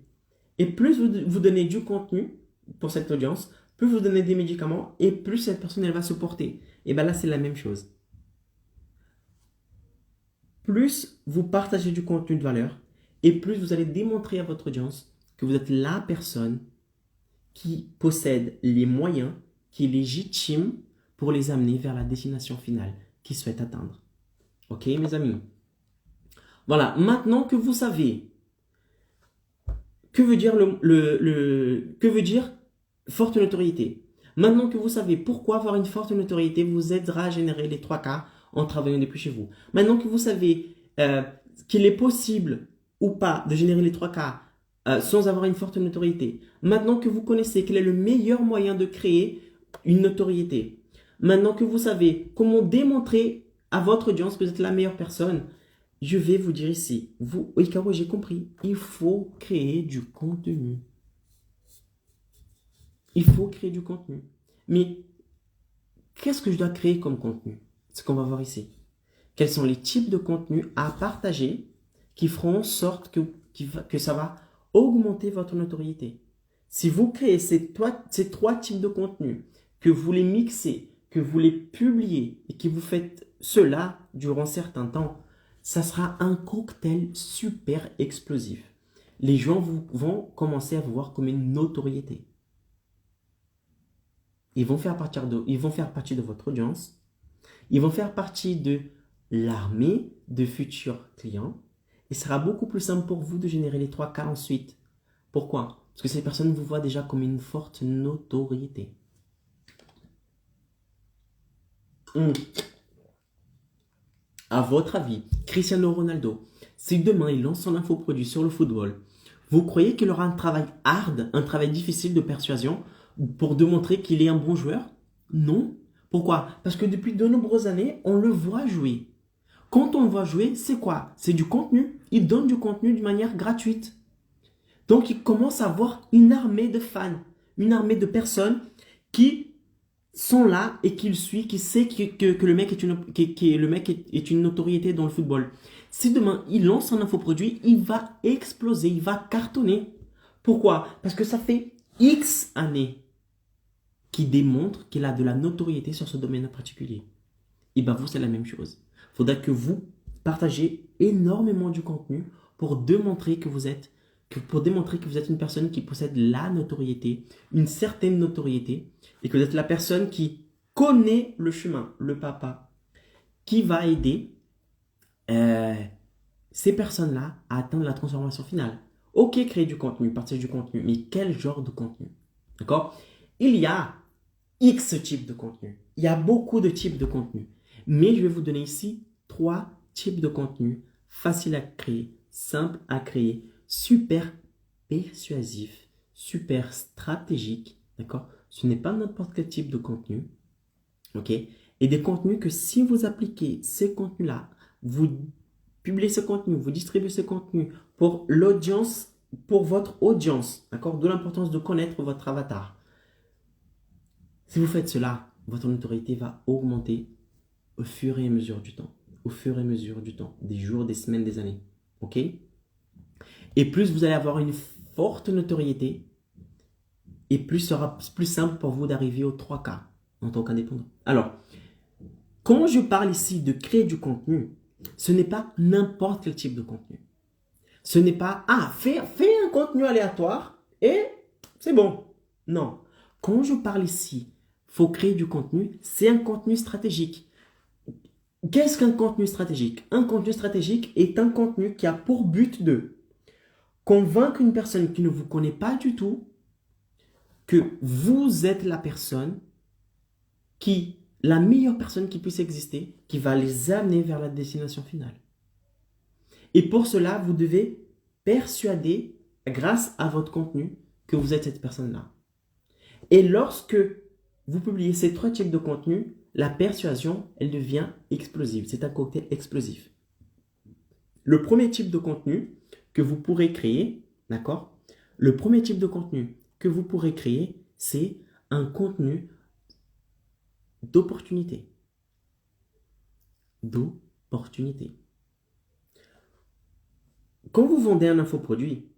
Et plus vous donnez du contenu pour cette audience, plus vous donnez des médicaments et plus cette personne, elle va se porter. Et bien là, c'est la même chose. Plus vous partagez du contenu de valeur et plus vous allez démontrer à votre audience que vous êtes la personne qui possède les moyens, qui est légitime pour les amener vers la destination finale qu'ils souhaitent atteindre. Ok, mes amis? Voilà, maintenant que vous savez que veut dire que veut dire forte notoriété. Maintenant que vous savez pourquoi avoir une forte notoriété vous aidera à générer les 3K en travaillant depuis chez vous. Maintenant que vous savez qu'il est possible ou pas de générer les 3K sans avoir une forte notoriété. Maintenant que vous connaissez quel est le meilleur moyen de créer une notoriété. Maintenant que vous savez comment démontrer à votre audience que vous êtes la meilleure personne, je vais vous dire ici, vous, Icaro, j'ai compris, il faut créer du contenu. Il faut créer du contenu. Mais qu'est-ce que je dois créer comme contenu? C'est ce qu'on va voir ici. Quels sont les types de contenus à partager qui feront en sorte que ça va augmenter votre notoriété? Si vous créez ces trois types de contenus, que vous les mixez, que vous les publiez et que vous faites cela durant certains temps, ça sera un cocktail super explosif. Les gens vont commencer à vous voir comme une notoriété. Ils vont faire partie de votre audience. Ils vont faire partie de l'armée de futurs clients. Et ce sera beaucoup plus simple pour vous de générer les 3K ensuite. Pourquoi? Parce que ces personnes vous voient déjà comme une forte notoriété. À votre avis, Cristiano Ronaldo, si demain il lance son infoproduit sur le football, vous croyez qu'il aura un travail hard, un travail difficile de persuasion pour démontrer qu'il est un bon joueur? Non. Pourquoi? Parce que depuis de nombreuses années, on le voit jouer. Quand on le voit jouer, c'est quoi? C'est du contenu. Il donne du contenu d'une manière gratuite. Donc, il commence à avoir une armée de fans, une armée de personnes qui sont là et qui le suivent, qui sait que le mec est une notoriété dans le football. Si demain, il lance un infoproduit, il va exploser, il va cartonner. Pourquoi? Parce que ça fait X années qu'il démontre qu'il a de la notoriété sur ce domaine en particulier. Et bien vous, c'est la même chose. Il faudra que vous partagez énormément du contenu pour démontrer que vous êtes une personne qui possède la notoriété, une certaine notoriété, et que vous êtes la personne qui connaît le chemin, le papa, qui va aider ces personnes-là à atteindre la transformation finale. Ok, créer du contenu, partager du contenu, mais quel genre de contenu? D'accord? Il y a X types de contenu. Il y a beaucoup de types de contenu. Mais je vais vous donner ici 3 types de contenu faciles à créer, simples à créer, super persuasif, super stratégique, d'accord? Ce n'est pas n'importe quel type de contenu, ok? Et des contenus que si vous appliquez ces contenus-là, vous publiez ce contenu, vous distribuez ce contenu pour l'audience, pour votre audience, d'accord? D'où l'importance de connaître votre avatar. Si vous faites cela, votre notoriété va augmenter au fur et à mesure du temps, des jours, des semaines, des années, ok? Et plus vous allez avoir une forte notoriété, et plus sera plus simple pour vous d'arriver aux 3K en tant qu'indépendant. Alors, quand je parle ici de créer du contenu, ce n'est pas n'importe quel type de contenu. Ce n'est pas, fais un contenu aléatoire et c'est bon. Non. Quand je parle ici, faut créer du contenu, c'est un contenu stratégique. Qu'est-ce qu'un contenu stratégique? Un contenu stratégique est un contenu qui a pour but de convaincre une personne qui ne vous connaît pas du tout que vous êtes la meilleure personne qui puisse exister, qui va les amener vers la destination finale. Et pour cela, vous devez persuader grâce à votre contenu que vous êtes cette personne-là. Et lorsque vous publiez ces 3 types de contenu, la persuasion, elle devient explosive. C'est un cocktail explosif. Le premier type de contenu que vous pourrez créer, d'accord? Le premier type de contenu que vous pourrez créer, c'est un contenu d'opportunité. D'opportunité. Quand vous vendez un infoproduit,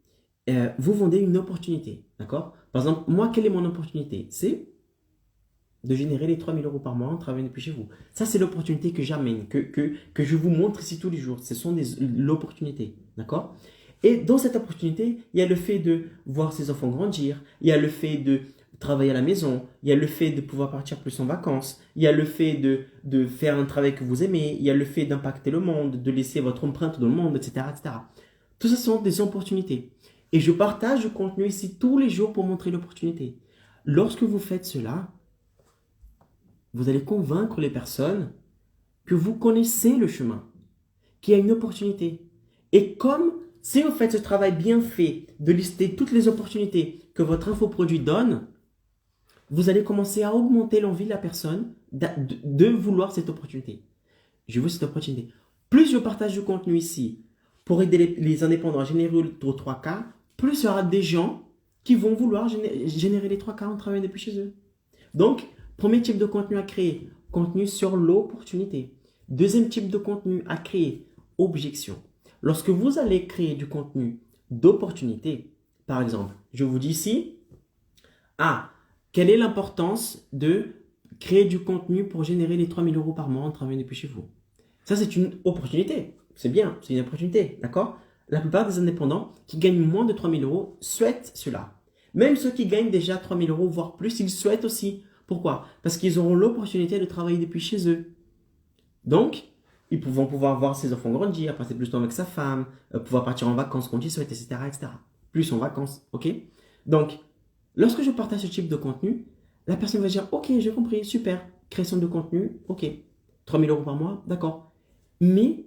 vous vendez une opportunité, d'accord? Par exemple, moi, quelle est mon opportunité? C'est de générer les 3 000 euros par mois en travaillant depuis chez vous. Ça, c'est l'opportunité que j'amène, que je vous montre ici tous les jours. Ce sont l'opportunité, d'accord? Et dans cette opportunité, il y a le fait de voir ses enfants grandir, il y a le fait de travailler à la maison, il y a le fait de pouvoir partir plus en vacances, il y a le fait de faire un travail que vous aimez, il y a le fait d'impacter le monde, de laisser votre empreinte dans le monde, etc., etc. Tout ça sont des opportunités. Et je partage le contenu ici tous les jours pour montrer l'opportunité. Lorsque vous faites cela, vous allez convaincre les personnes que vous connaissez le chemin, qu'il y a une opportunité. Et comme si vous faites ce travail bien fait de lister toutes les opportunités que votre infoproduit donne, vous allez commencer à augmenter l'envie de la personne de vouloir cette opportunité. Je veux cette opportunité. Plus je partage du contenu ici pour aider les indépendants à générer aux 3K, plus il y aura des gens qui vont vouloir générer les 3K en travaillant depuis chez eux. Donc, premier type de contenu à créer, contenu sur l'opportunité. Deuxième type de contenu à créer, objection. Lorsque vous allez créer du contenu d'opportunité, par exemple, je vous dis ici, quelle est l'importance de créer du contenu pour générer les 3 000 euros par mois en travaillant depuis chez vous? Ça, c'est une opportunité. C'est bien, c'est une opportunité, d'accord? La plupart des indépendants qui gagnent moins de 3 000 euros souhaitent cela. Même ceux qui gagnent déjà 3 000 euros, voire plus, ils souhaitent aussi. Pourquoi? Parce qu'ils auront l'opportunité de travailler depuis chez eux. Donc, ils vont pouvoir voir ses enfants grandir, passer plus de temps avec sa femme, pouvoir partir en vacances quand ils souhaitent, etc., etc. Plus en vacances, ok? Donc, lorsque je partage ce type de contenu, la personne va dire, ok, j'ai compris, super, création de contenu, ok, 3 000 euros par mois, d'accord. Mais,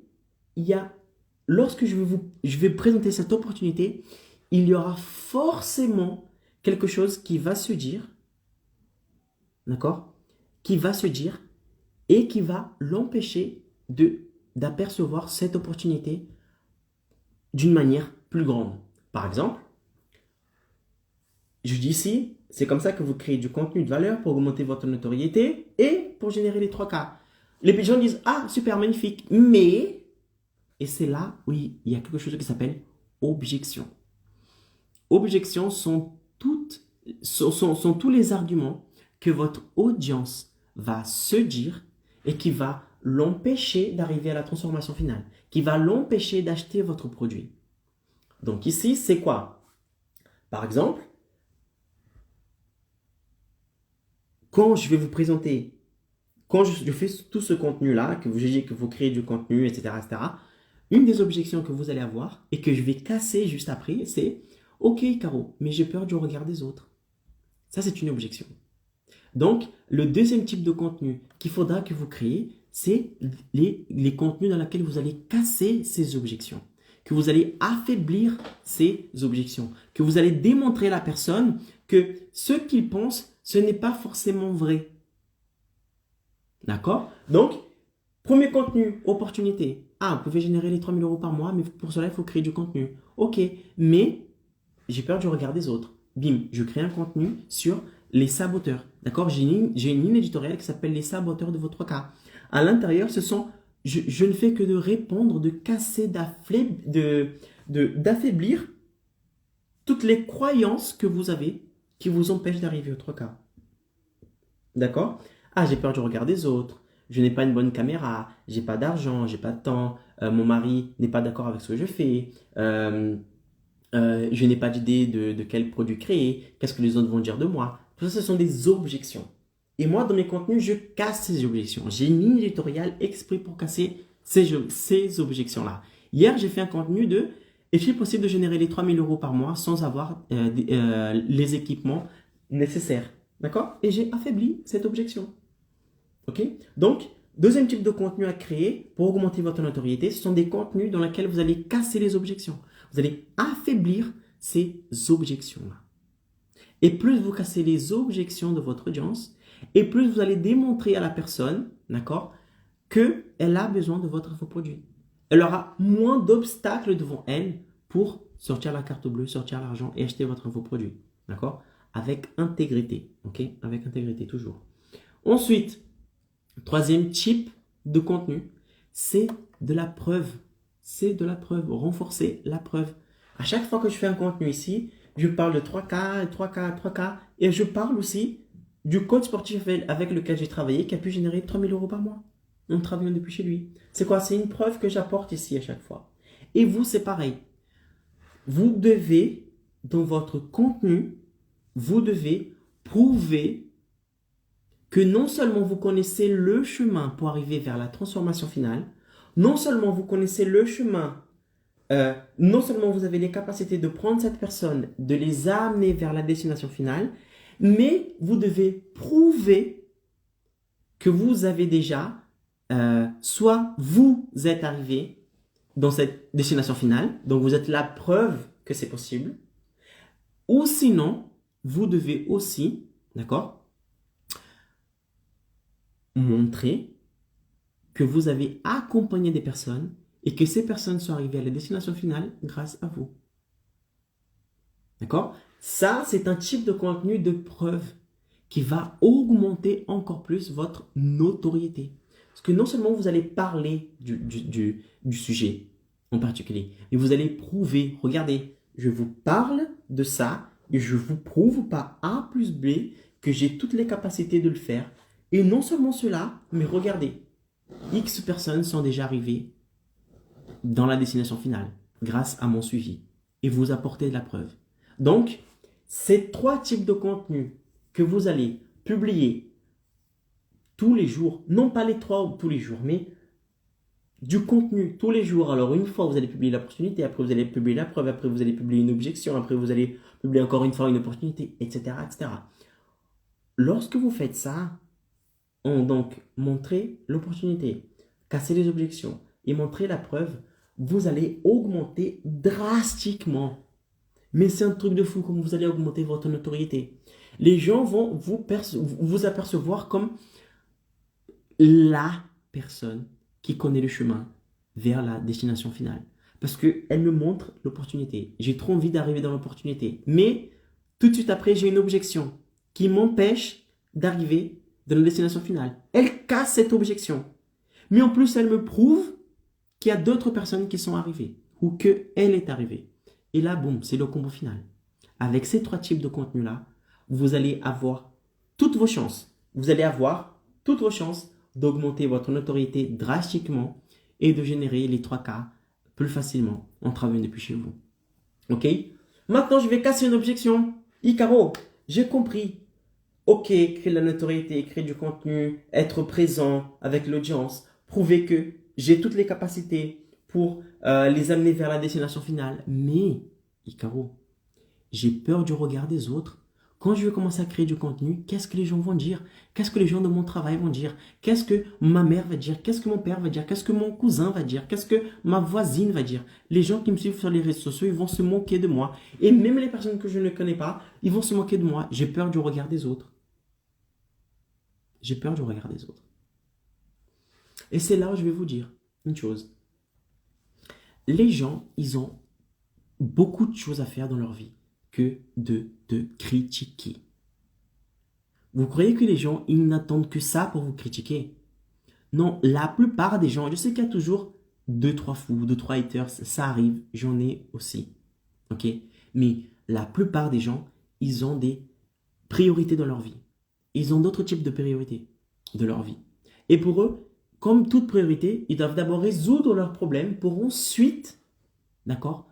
lorsque je vais présenter cette opportunité, il y aura forcément quelque chose qui va se dire, d'accord, qui va se dire et qui va l'empêcher d'apercevoir cette opportunité d'une manière plus grande. Par exemple, je dis ici, c'est comme ça que vous créez du contenu de valeur pour augmenter votre notoriété et pour générer les 3K. Les gens disent, super, magnifique, mais, et c'est là où il y a quelque chose qui s'appelle objection. Objections sont tous les arguments que votre audience va se dire et qui va l'empêcher d'arriver à la transformation finale, qui va l'empêcher d'acheter votre produit. Donc ici, c'est quoi? Par exemple, quand je vais vous présenter, quand je fais tout ce contenu-là, que vous créez du contenu, etc., etc., une des objections que vous allez avoir et que je vais casser juste après, c'est « Ok, Caro, mais j'ai peur du regard des autres. » Ça, c'est une objection. Donc, le deuxième type de contenu qu'il faudra que vous créez, c'est les contenus dans lesquels vous allez casser ces objections, que vous allez affaiblir ces objections, que vous allez démontrer à la personne que ce qu'il pense, ce n'est pas forcément vrai. D'accord? Donc, premier contenu, opportunité. Vous pouvez générer les 3 000 euros par mois, mais pour cela, il faut créer du contenu. Ok, mais j'ai peur du regard des autres. Bim, je crée un contenu sur les saboteurs. D'accord? J'ai une ligne éditoriale qui s'appelle les saboteurs de votre cas. À l'intérieur, je ne fais que de répondre, de casser, d'affaiblir toutes les croyances que vous avez qui vous empêchent d'arriver au 3K. D'accord? J'ai peur du regard des autres. Je n'ai pas une bonne caméra. J'ai pas d'argent. J'ai pas de temps. Mon mari n'est pas d'accord avec ce que je fais. Je n'ai pas d'idée de quel produit créer. Qu'est-ce que les autres vont dire de moi? Tout ça, ce sont des objections. Et moi, dans mes contenus, je casse ces objections. J'ai une ligne éditoriale exprès pour casser ces objections-là. Hier, j'ai fait un contenu de « Est-il possible de générer les 3 000 euros par mois sans avoir les équipements nécessaires ?» D'accord? Et j'ai affaibli cette objection. Ok? Donc, deuxième type de contenu à créer pour augmenter votre notoriété, ce sont des contenus dans lesquels vous allez casser les objections. Vous allez affaiblir ces objections-là. Et plus vous cassez les objections de votre audience, et plus vous allez démontrer à la personne, d'accord, qu'elle a besoin de votre infoproduit. Elle aura moins d'obstacles devant elle pour sortir la carte bleue, sortir l'argent et acheter votre infoproduit. D'accord? Avec intégrité. Ok? Avec intégrité, toujours. Ensuite, troisième type de contenu, c'est de la preuve. C'est de la preuve. Renforcer la preuve. À chaque fois que je fais un contenu ici, je parle de 3K, 3K, 3K. Et je parle aussi du coach sportif avec lequel j'ai travaillé qui a pu générer 3 000 € par mois en travaillant depuis chez lui. C'est quoi? C'est une preuve que j'apporte ici à chaque fois. Et vous, c'est pareil. Vous devez, dans votre contenu, vous devez prouver que non seulement vous connaissez le chemin pour arriver vers la transformation finale, non seulement vous connaissez le chemin, non seulement vous avez les capacités de prendre cette personne, de les amener vers la destination finale, mais vous devez prouver que vous avez déjà, soit vous êtes arrivé dans cette destination finale, donc vous êtes la preuve que c'est possible, ou sinon, vous devez aussi, d'accord, montrer que vous avez accompagné des personnes et que ces personnes sont arrivées à la destination finale grâce à vous. D'accord? Ça, c'est un type de contenu de preuve qui va augmenter encore plus votre notoriété. Parce que non seulement vous allez parler du sujet en particulier, mais vous allez prouver, regardez, je vous parle de ça et je vous prouve par A plus B que j'ai toutes les capacités de le faire. Et non seulement cela, mais regardez, X personnes sont déjà arrivées dans la destination finale grâce à mon suivi. Et vous apportez de la preuve. Donc, ces trois types de contenus que vous allez publier tous les jours, non pas les trois tous les jours, mais du contenu tous les jours. Alors, une fois, vous allez publier l'opportunité, après, vous allez publier la preuve, après, vous allez publier une objection, après, vous allez publier encore une fois une opportunité, etc., etc. Lorsque vous faites ça, on donc montrer l'opportunité, casser les objections et montrer la preuve, vous allez augmenter drastiquement. Mais c'est un truc de fou comme vous allez augmenter votre notoriété. Les gens vont vous apercevoir comme la personne qui connaît le chemin vers la destination finale. Parce qu'elle me montre l'opportunité. J'ai trop envie d'arriver dans l'opportunité. Mais tout de suite après, j'ai une objection qui m'empêche d'arriver dans la destination finale. Elle casse cette objection. Mais en plus, elle me prouve qu'il y a d'autres personnes qui sont arrivées ou qu'elle est arrivée. Et là, boum, c'est le combo final. Avec ces trois types de contenus-là, vous allez avoir toutes vos chances. Vous allez avoir toutes vos chances d'augmenter votre notoriété drastiquement et de générer les 3K plus facilement en travaillant depuis chez vous. Ok? Maintenant, je vais casser une objection. Icaro, j'ai compris. Ok, créer de la notoriété, créer du contenu, être présent avec l'audience, prouver que j'ai toutes les capacités pour les amener vers la destination finale. Mais, Icaro, j'ai peur du regard des autres. Quand je vais commencer à créer du contenu, qu'est-ce que les gens vont dire? Qu'est-ce que les gens de mon travail vont dire? Qu'est-ce que ma mère va dire? Qu'est-ce que mon père va dire? Qu'est-ce que mon cousin va dire? Qu'est-ce que ma voisine va dire? Les gens qui me suivent sur les réseaux sociaux, ils vont se moquer de moi. Et même les personnes que je ne connais pas, ils vont se moquer de moi. J'ai peur du regard des autres. J'ai peur du regard des autres. Et c'est là où je vais vous dire une chose. Les gens, ils ont beaucoup de choses à faire dans leur vie que de te critiquer. Vous croyez que les gens, ils n'attendent que ça pour vous critiquer? Non, la plupart des gens, je sais qu'il y a toujours 2-3 fous, 2-3 haters, ça arrive, j'en ai aussi. Ok? Mais la plupart des gens, ils ont des priorités dans leur vie. Ils ont d'autres types de priorités de leur vie. Et pour eux, comme toute priorité, ils doivent d'abord résoudre leurs problèmes pour ensuite, d'accord,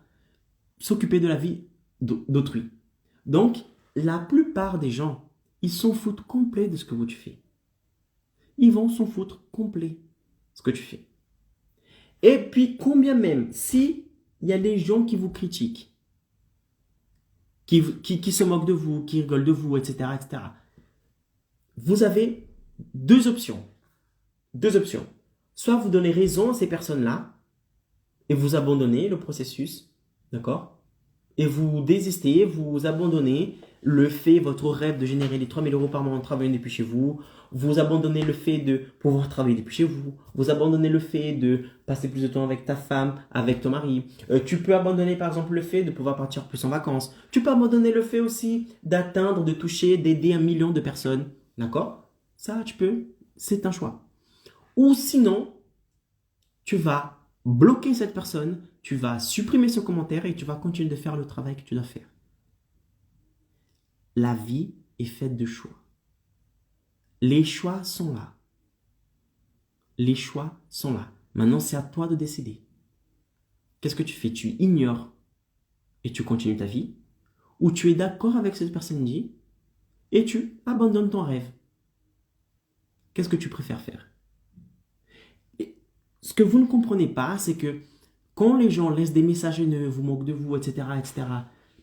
s'occuper de la vie d'autrui. Donc, la plupart des gens, ils s'en foutent complet de ce que tu fais. Ils vont s'en foutre complet de ce que tu fais. Et puis, combien même, si il y a des gens qui vous critiquent, qui se moquent de vous, qui rigolent de vous, etc., etc., vous avez deux options. Deux options. Soit vous donnez raison à ces personnes-là et vous abandonnez le processus, d'accord? et vous désistez, vous abandonnez votre rêve de générer les 3 000 euros par mois en travaillant depuis chez vous, vous abandonnez le fait de pouvoir travailler depuis chez vous, vous abandonnez le fait de passer plus de temps avec ta femme, avec ton mari. Tu peux abandonner par exemple le fait de pouvoir partir plus en vacances. Tu peux abandonner le fait aussi d'atteindre, de toucher, d'aider 1 million de personnes. D'accord? Ça, tu peux. C'est un choix. Ou sinon, tu vas bloquer cette personne, tu vas supprimer ce commentaire et tu vas continuer de faire le travail que tu dois faire. La vie est faite de choix. Les choix sont là. Les choix sont là. Maintenant, c'est à toi de décider. Qu'est-ce que tu fais? Tu ignores et tu continues ta vie, ou tu es d'accord avec ce que cette personne dit et tu abandonnes ton rêve. Qu'est-ce que tu préfères faire? Et ce que vous ne comprenez pas, c'est que quand les gens laissent des messages haineux, vous moquent de vous, etc.,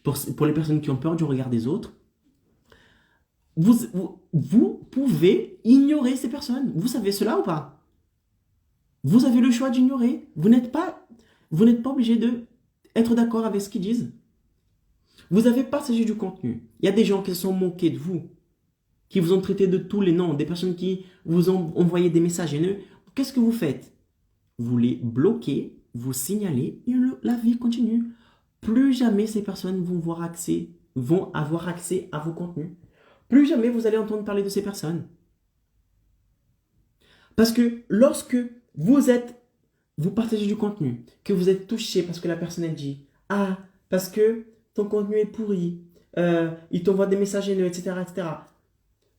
pour les personnes qui ont peur du regard des autres, vous pouvez ignorer ces personnes. Vous savez cela ou pas? Vous avez le choix d'ignorer. Vous n'êtes pas obligé d'être d'accord avec ce qu'ils disent. Vous avez partagé du contenu. Il y a des gens qui se sont moqués de vous, qui vous ont traité de tous les noms, des personnes qui vous ont envoyé des messages haineux. Qu'est-ce que vous faites? Vous les bloquez, vous signalez et la vie continue. Plus jamais ces personnes vont avoir accès à vos contenus. Plus jamais vous allez entendre parler de ces personnes. Parce que lorsque vous partagez du contenu, que vous êtes touché parce que la personne elle dit « Ah, parce que ton contenu est pourri, il t'envoie des messages haineux, etc., etc. »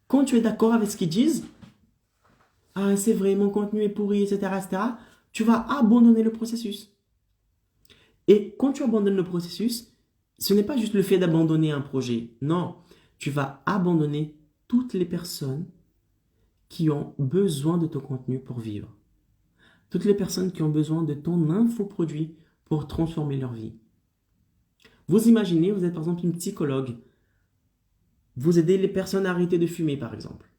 Quand tu es d'accord avec ce qu'ils disent « Ah, c'est vrai, mon contenu est pourri, etc., etc. » tu vas abandonner le processus. Et quand tu abandonnes le processus, ce n'est pas juste le fait d'abandonner un projet. Non, tu vas abandonner toutes les personnes qui ont besoin de ton contenu pour vivre. Toutes les personnes qui ont besoin de ton infoproduit pour transformer leur vie. Vous imaginez, vous êtes par exemple une psychologue. Vous aidez les personnes à arrêter de fumer, par exemple.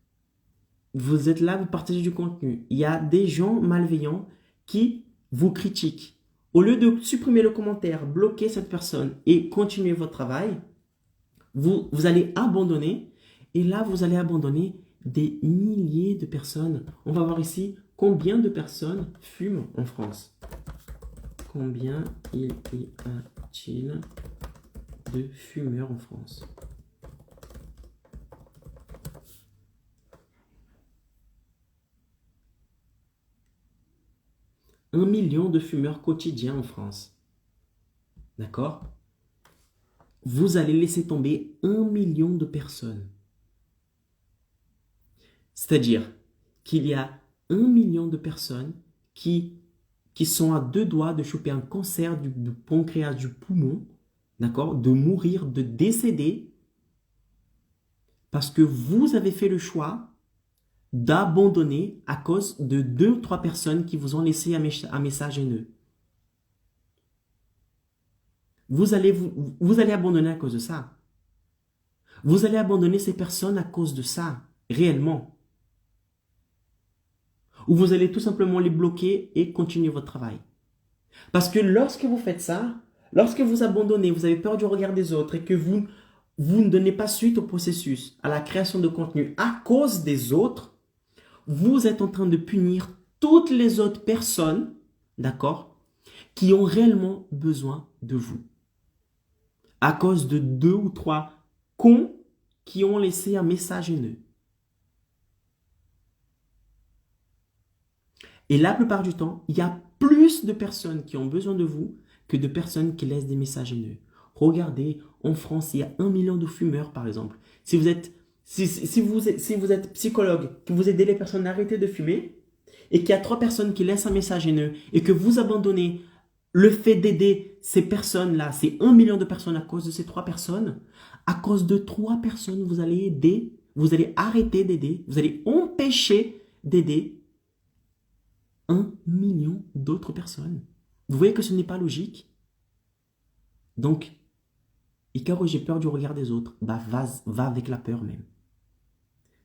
Vous êtes là, vous partagez du contenu. Il y a des gens malveillants qui vous critiquent. Au lieu de supprimer le commentaire, bloquer cette personne et continuer votre travail, vous allez abandonner. Et là, vous allez abandonner des milliers de personnes. On va voir ici combien de personnes fument en France. Combien y a-t-il de fumeurs en France? Un million de fumeurs quotidiens en France. D'accord? Vous allez laisser tomber 1 million de personnes. C'est-à-dire qu'il y a 1 million de personnes qui sont à 2 doigts de choper un cancer du pancréas, du poumon, d'accord, de mourir, de décéder, parce que vous avez fait le choix d'abandonner à cause de 2 ou 3 personnes qui vous ont laissé un message haineux. Vous allez abandonner à cause de ça. Vous allez abandonner ces personnes à cause de ça, réellement. Ou vous allez tout simplement les bloquer et continuer votre travail. Parce que lorsque vous faites ça, lorsque vous abandonnez, vous avez peur du regard des autres et que vous ne donnez pas suite au processus, à la création de contenu à cause des autres, vous êtes en train de punir toutes les autres personnes, d'accord, qui ont réellement besoin de vous. À cause de 2 ou 3 cons qui ont laissé un message haineux. Et la plupart du temps, il y a plus de personnes qui ont besoin de vous que de personnes qui laissent des messages haineux. Regardez, en France, il y a 1 million de fumeurs, par exemple. Si vous êtes psychologue, que vous aidez les personnes à arrêter de fumer, et qu'il y a 3 personnes qui laissent un message haineux, et que vous abandonnez le fait d'aider ces personnes-là, ces 1 million de personnes à cause de ces 3 personnes, à cause de 3 personnes, vous allez aider, vous allez arrêter d'aider, vous allez empêcher d'aider 1 million d'autres personnes. Vous voyez que ce n'est pas logique? Donc, Icaro, j'ai peur du regard des autres. Bah, va avec la peur même.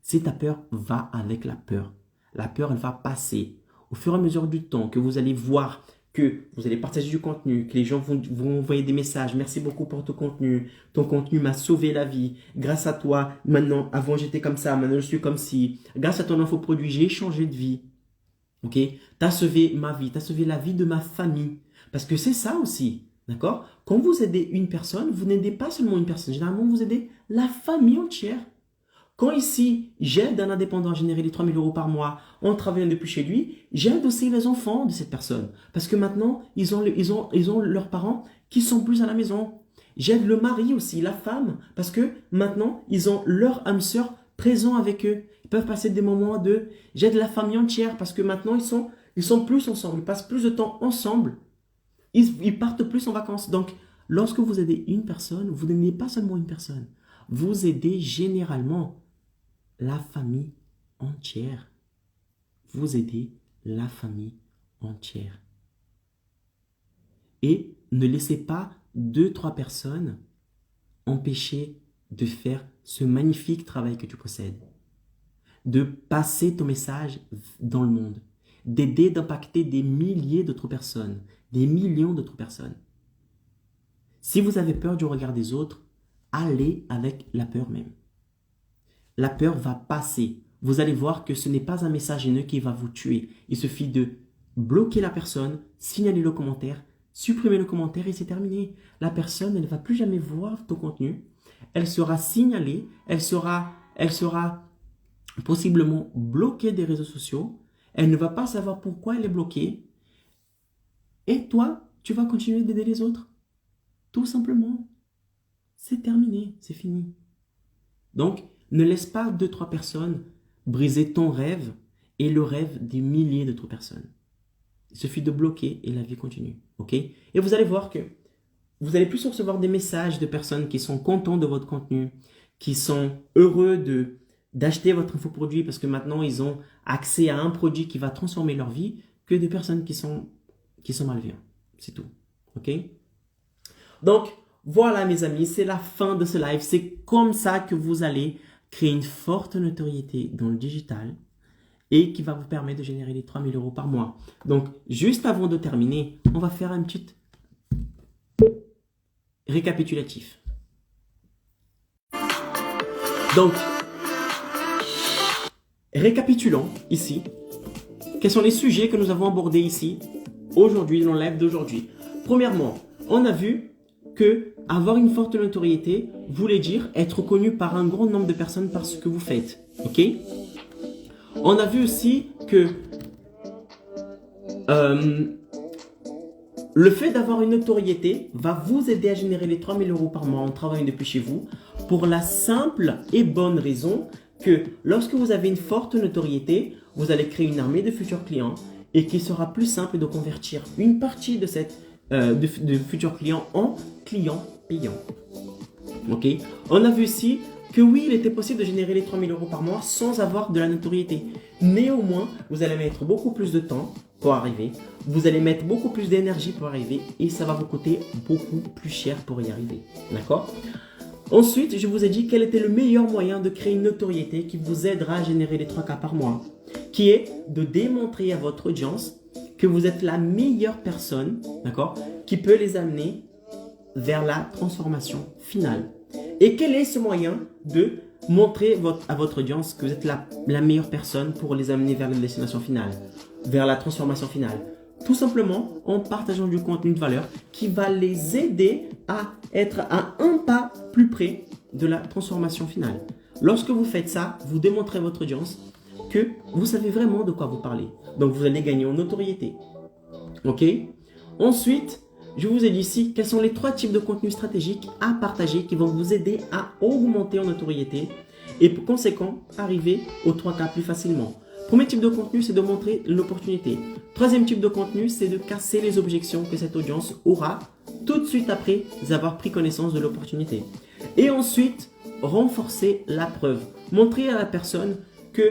Si tu as peur, va avec la peur. La peur, elle va passer. Au fur et à mesure du temps que vous allez voir que vous allez partager du contenu, que les gens vont envoyer des messages. Merci beaucoup pour ton contenu. Ton contenu m'a sauvé la vie. Grâce à toi, maintenant, avant j'étais comme ça, maintenant je suis comme ci. Grâce à ton infoproduit, j'ai changé de vie. Ok? Tu as sauvé ma vie, tu as sauvé la vie de ma famille. Parce que c'est ça aussi. D'accord? Quand vous aidez une personne, vous n'aidez pas seulement une personne. Généralement, vous aidez la famille entière. Quand ici, j'aide un indépendant à générer les 3 000 € par mois en travaillant depuis chez lui, j'aide aussi les enfants de cette personne. Parce que maintenant, ils ont leurs parents qui sont plus à la maison. J'aide le mari aussi, la femme, parce que maintenant, ils ont leur âme sœur présent avec eux. Ils peuvent passer des moments de... J'aide la famille entière parce que maintenant, ils sont plus ensemble, ils passent plus de temps ensemble. Ils partent plus en vacances. Donc, lorsque vous aidez une personne, vous n'aidez pas seulement une personne. Vous aidez généralement la famille entière. Vous aidez la famille entière. Et ne laissez pas 2-3 personnes empêcher de faire ce magnifique travail que tu possèdes. De passer ton message dans le monde. D'aider, d'impacter des milliers d'autres personnes. Des millions d'autres personnes. Si vous avez peur du regard des autres, allez avec la peur même. La peur va passer. Vous allez voir que ce n'est pas un message haineux qui va vous tuer. Il suffit de bloquer la personne, signaler le commentaire, supprimer le commentaire et c'est terminé. La personne, elle ne va plus jamais voir ton contenu. Elle sera signalée, elle sera possiblement bloquée des réseaux sociaux. Elle ne va pas savoir pourquoi elle est bloquée. Et toi, tu vas continuer d'aider les autres. Tout simplement. C'est terminé, c'est fini. Donc, ne laisse pas 2-3 personnes briser ton rêve et le rêve des milliers d'autres personnes. Il suffit de bloquer et la vie continue. Ok? Et vous allez voir que vous allez plus recevoir des messages de personnes qui sont contents de votre contenu, qui sont heureux d'acheter votre infoproduit parce que maintenant ils ont accès à un produit qui va transformer leur vie, que des personnes qui sont malveillantes. C'est tout. Ok? Donc, voilà mes amis, c'est la fin de ce live. C'est comme ça que vous allez créer une forte notoriété dans le digital et qui va vous permettre de générer les 3 000 € par mois. Donc, juste avant de terminer, on va faire un petit récapitulatif. Donc, récapitulons ici, quels sont les sujets que nous avons abordés ici, aujourd'hui, dans le live d'aujourd'hui. Premièrement, on a vu que avoir une forte notoriété voulait dire être connu par un grand nombre de personnes par ce que vous faites. Ok? On a vu aussi que le fait d'avoir une notoriété va vous aider à générer les 3 000 € par mois en travaillant depuis chez vous pour la simple et bonne raison que lorsque vous avez une forte notoriété, vous allez créer une armée de futurs clients et qu'il sera plus simple de convertir une partie de de futurs clients en clients payants. Ok? On a vu aussi que oui, il était possible de générer les 3 000 € par mois sans avoir de la notoriété. Néanmoins, vous allez mettre beaucoup plus de temps pour arriver. Vous allez mettre beaucoup plus d'énergie pour arriver et ça va vous coûter beaucoup plus cher pour y arriver. D'accord? Ensuite, je vous ai dit quel était le meilleur moyen de créer une notoriété qui vous aidera à générer les 3K par mois, qui est de démontrer à votre audience que vous êtes la meilleure personne, d'accord, qui peut les amener vers la transformation finale. Et quel est ce moyen de montrer à votre audience que vous êtes la meilleure personne pour les amener vers la destination finale, vers la transformation finale? Tout simplement en partageant du contenu de valeur qui va les aider à être à un pas plus près de la transformation finale. Lorsque vous faites ça, vous démontrez à votre audience que vous savez vraiment de quoi vous parlez. Donc, vous allez gagner en notoriété. Ok? Ensuite, je vous ai dit ici quels sont les 3 types de contenus stratégiques à partager qui vont vous aider à augmenter en notoriété et par conséquent arriver aux 3K plus facilement. Premier type de contenu, c'est de montrer l'opportunité. Troisième type de contenu, c'est de casser les objections que cette audience aura tout de suite après avoir pris connaissance de l'opportunité. Et ensuite, renforcer la preuve. Montrer à la personne que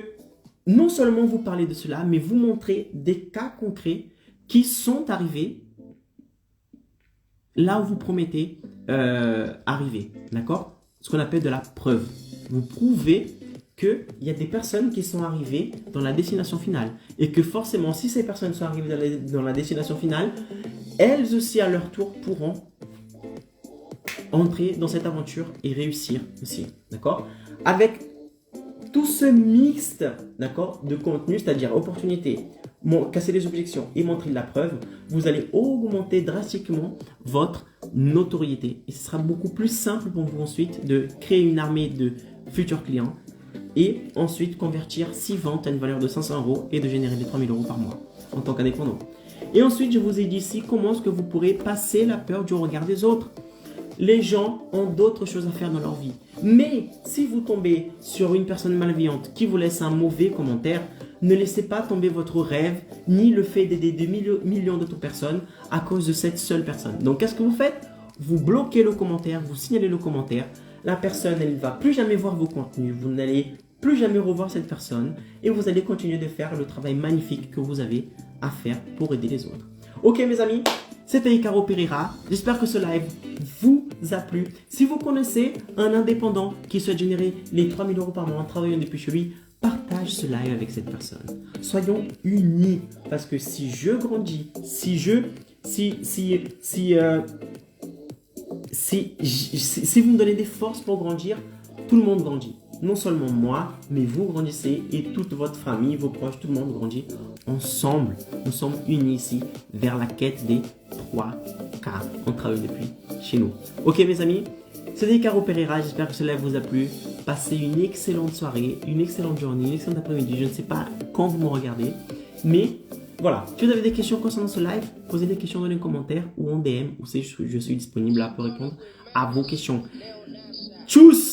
non seulement vous parlez de cela, mais vous montrez des cas concrets qui sont arrivés là où vous promettez arriver. D'accord? Ce qu'on appelle de la preuve. Vous prouvez qu'il y a des personnes qui sont arrivées dans la destination finale. Et que forcément, si ces personnes sont arrivées dans la destination finale, elles aussi, à leur tour, pourront entrer dans cette aventure et réussir aussi. D'accord? Avec tout ce mixte, d'accord, de contenu, c'est-à-dire opportunité, casser les objections et montrer de la preuve, vous allez augmenter drastiquement votre notoriété. Et ce sera beaucoup plus simple pour vous ensuite de créer une armée de futurs clients et ensuite convertir 6 ventes à une valeur de 500 € et de générer les 3000 € par mois en tant qu'indépendant. Et ensuite, je vous ai dit ici comment est-ce que vous pourrez passer la peur du regard des autres. Les gens ont d'autres choses à faire dans leur vie. Mais si vous tombez sur une personne malveillante qui vous laisse un mauvais commentaire, ne laissez pas tomber votre rêve ni le fait d'aider des millions d'autres personnes à cause de cette seule personne. Donc, qu'est-ce que vous faites? Vous bloquez le commentaire, vous signalez le commentaire. La personne, elle ne va plus jamais voir vos contenus. Vous n'allez plus jamais revoir cette personne et vous allez continuer de faire le travail magnifique que vous avez à faire pour aider les autres. Ok, mes amis, c'était Icaro Pereira. J'espère que ce live vous a plu. Si vous connaissez un indépendant qui souhaite générer les 3000 € par mois en travaillant depuis chez lui, partage ce live avec cette personne. Soyons unis parce que si je grandis, si vous me donnez des forces pour grandir, tout le monde grandit. Non seulement moi, mais vous grandissez et toute votre famille, vos proches, tout le monde grandit ensemble. Nous sommes unis ici vers la quête des 3K. On travaille depuis chez nous. Ok mes amis, c'était Icaro Pereira. J'espère que cela vous a plu. Passez une excellente soirée, une excellente journée, une excellente après-midi. Je ne sais pas quand vous me regardez, mais voilà. Si vous avez des questions concernant ce live, posez des questions dans les commentaires ou en DM. Ou je suis disponible là pour répondre à vos questions. Tchuss!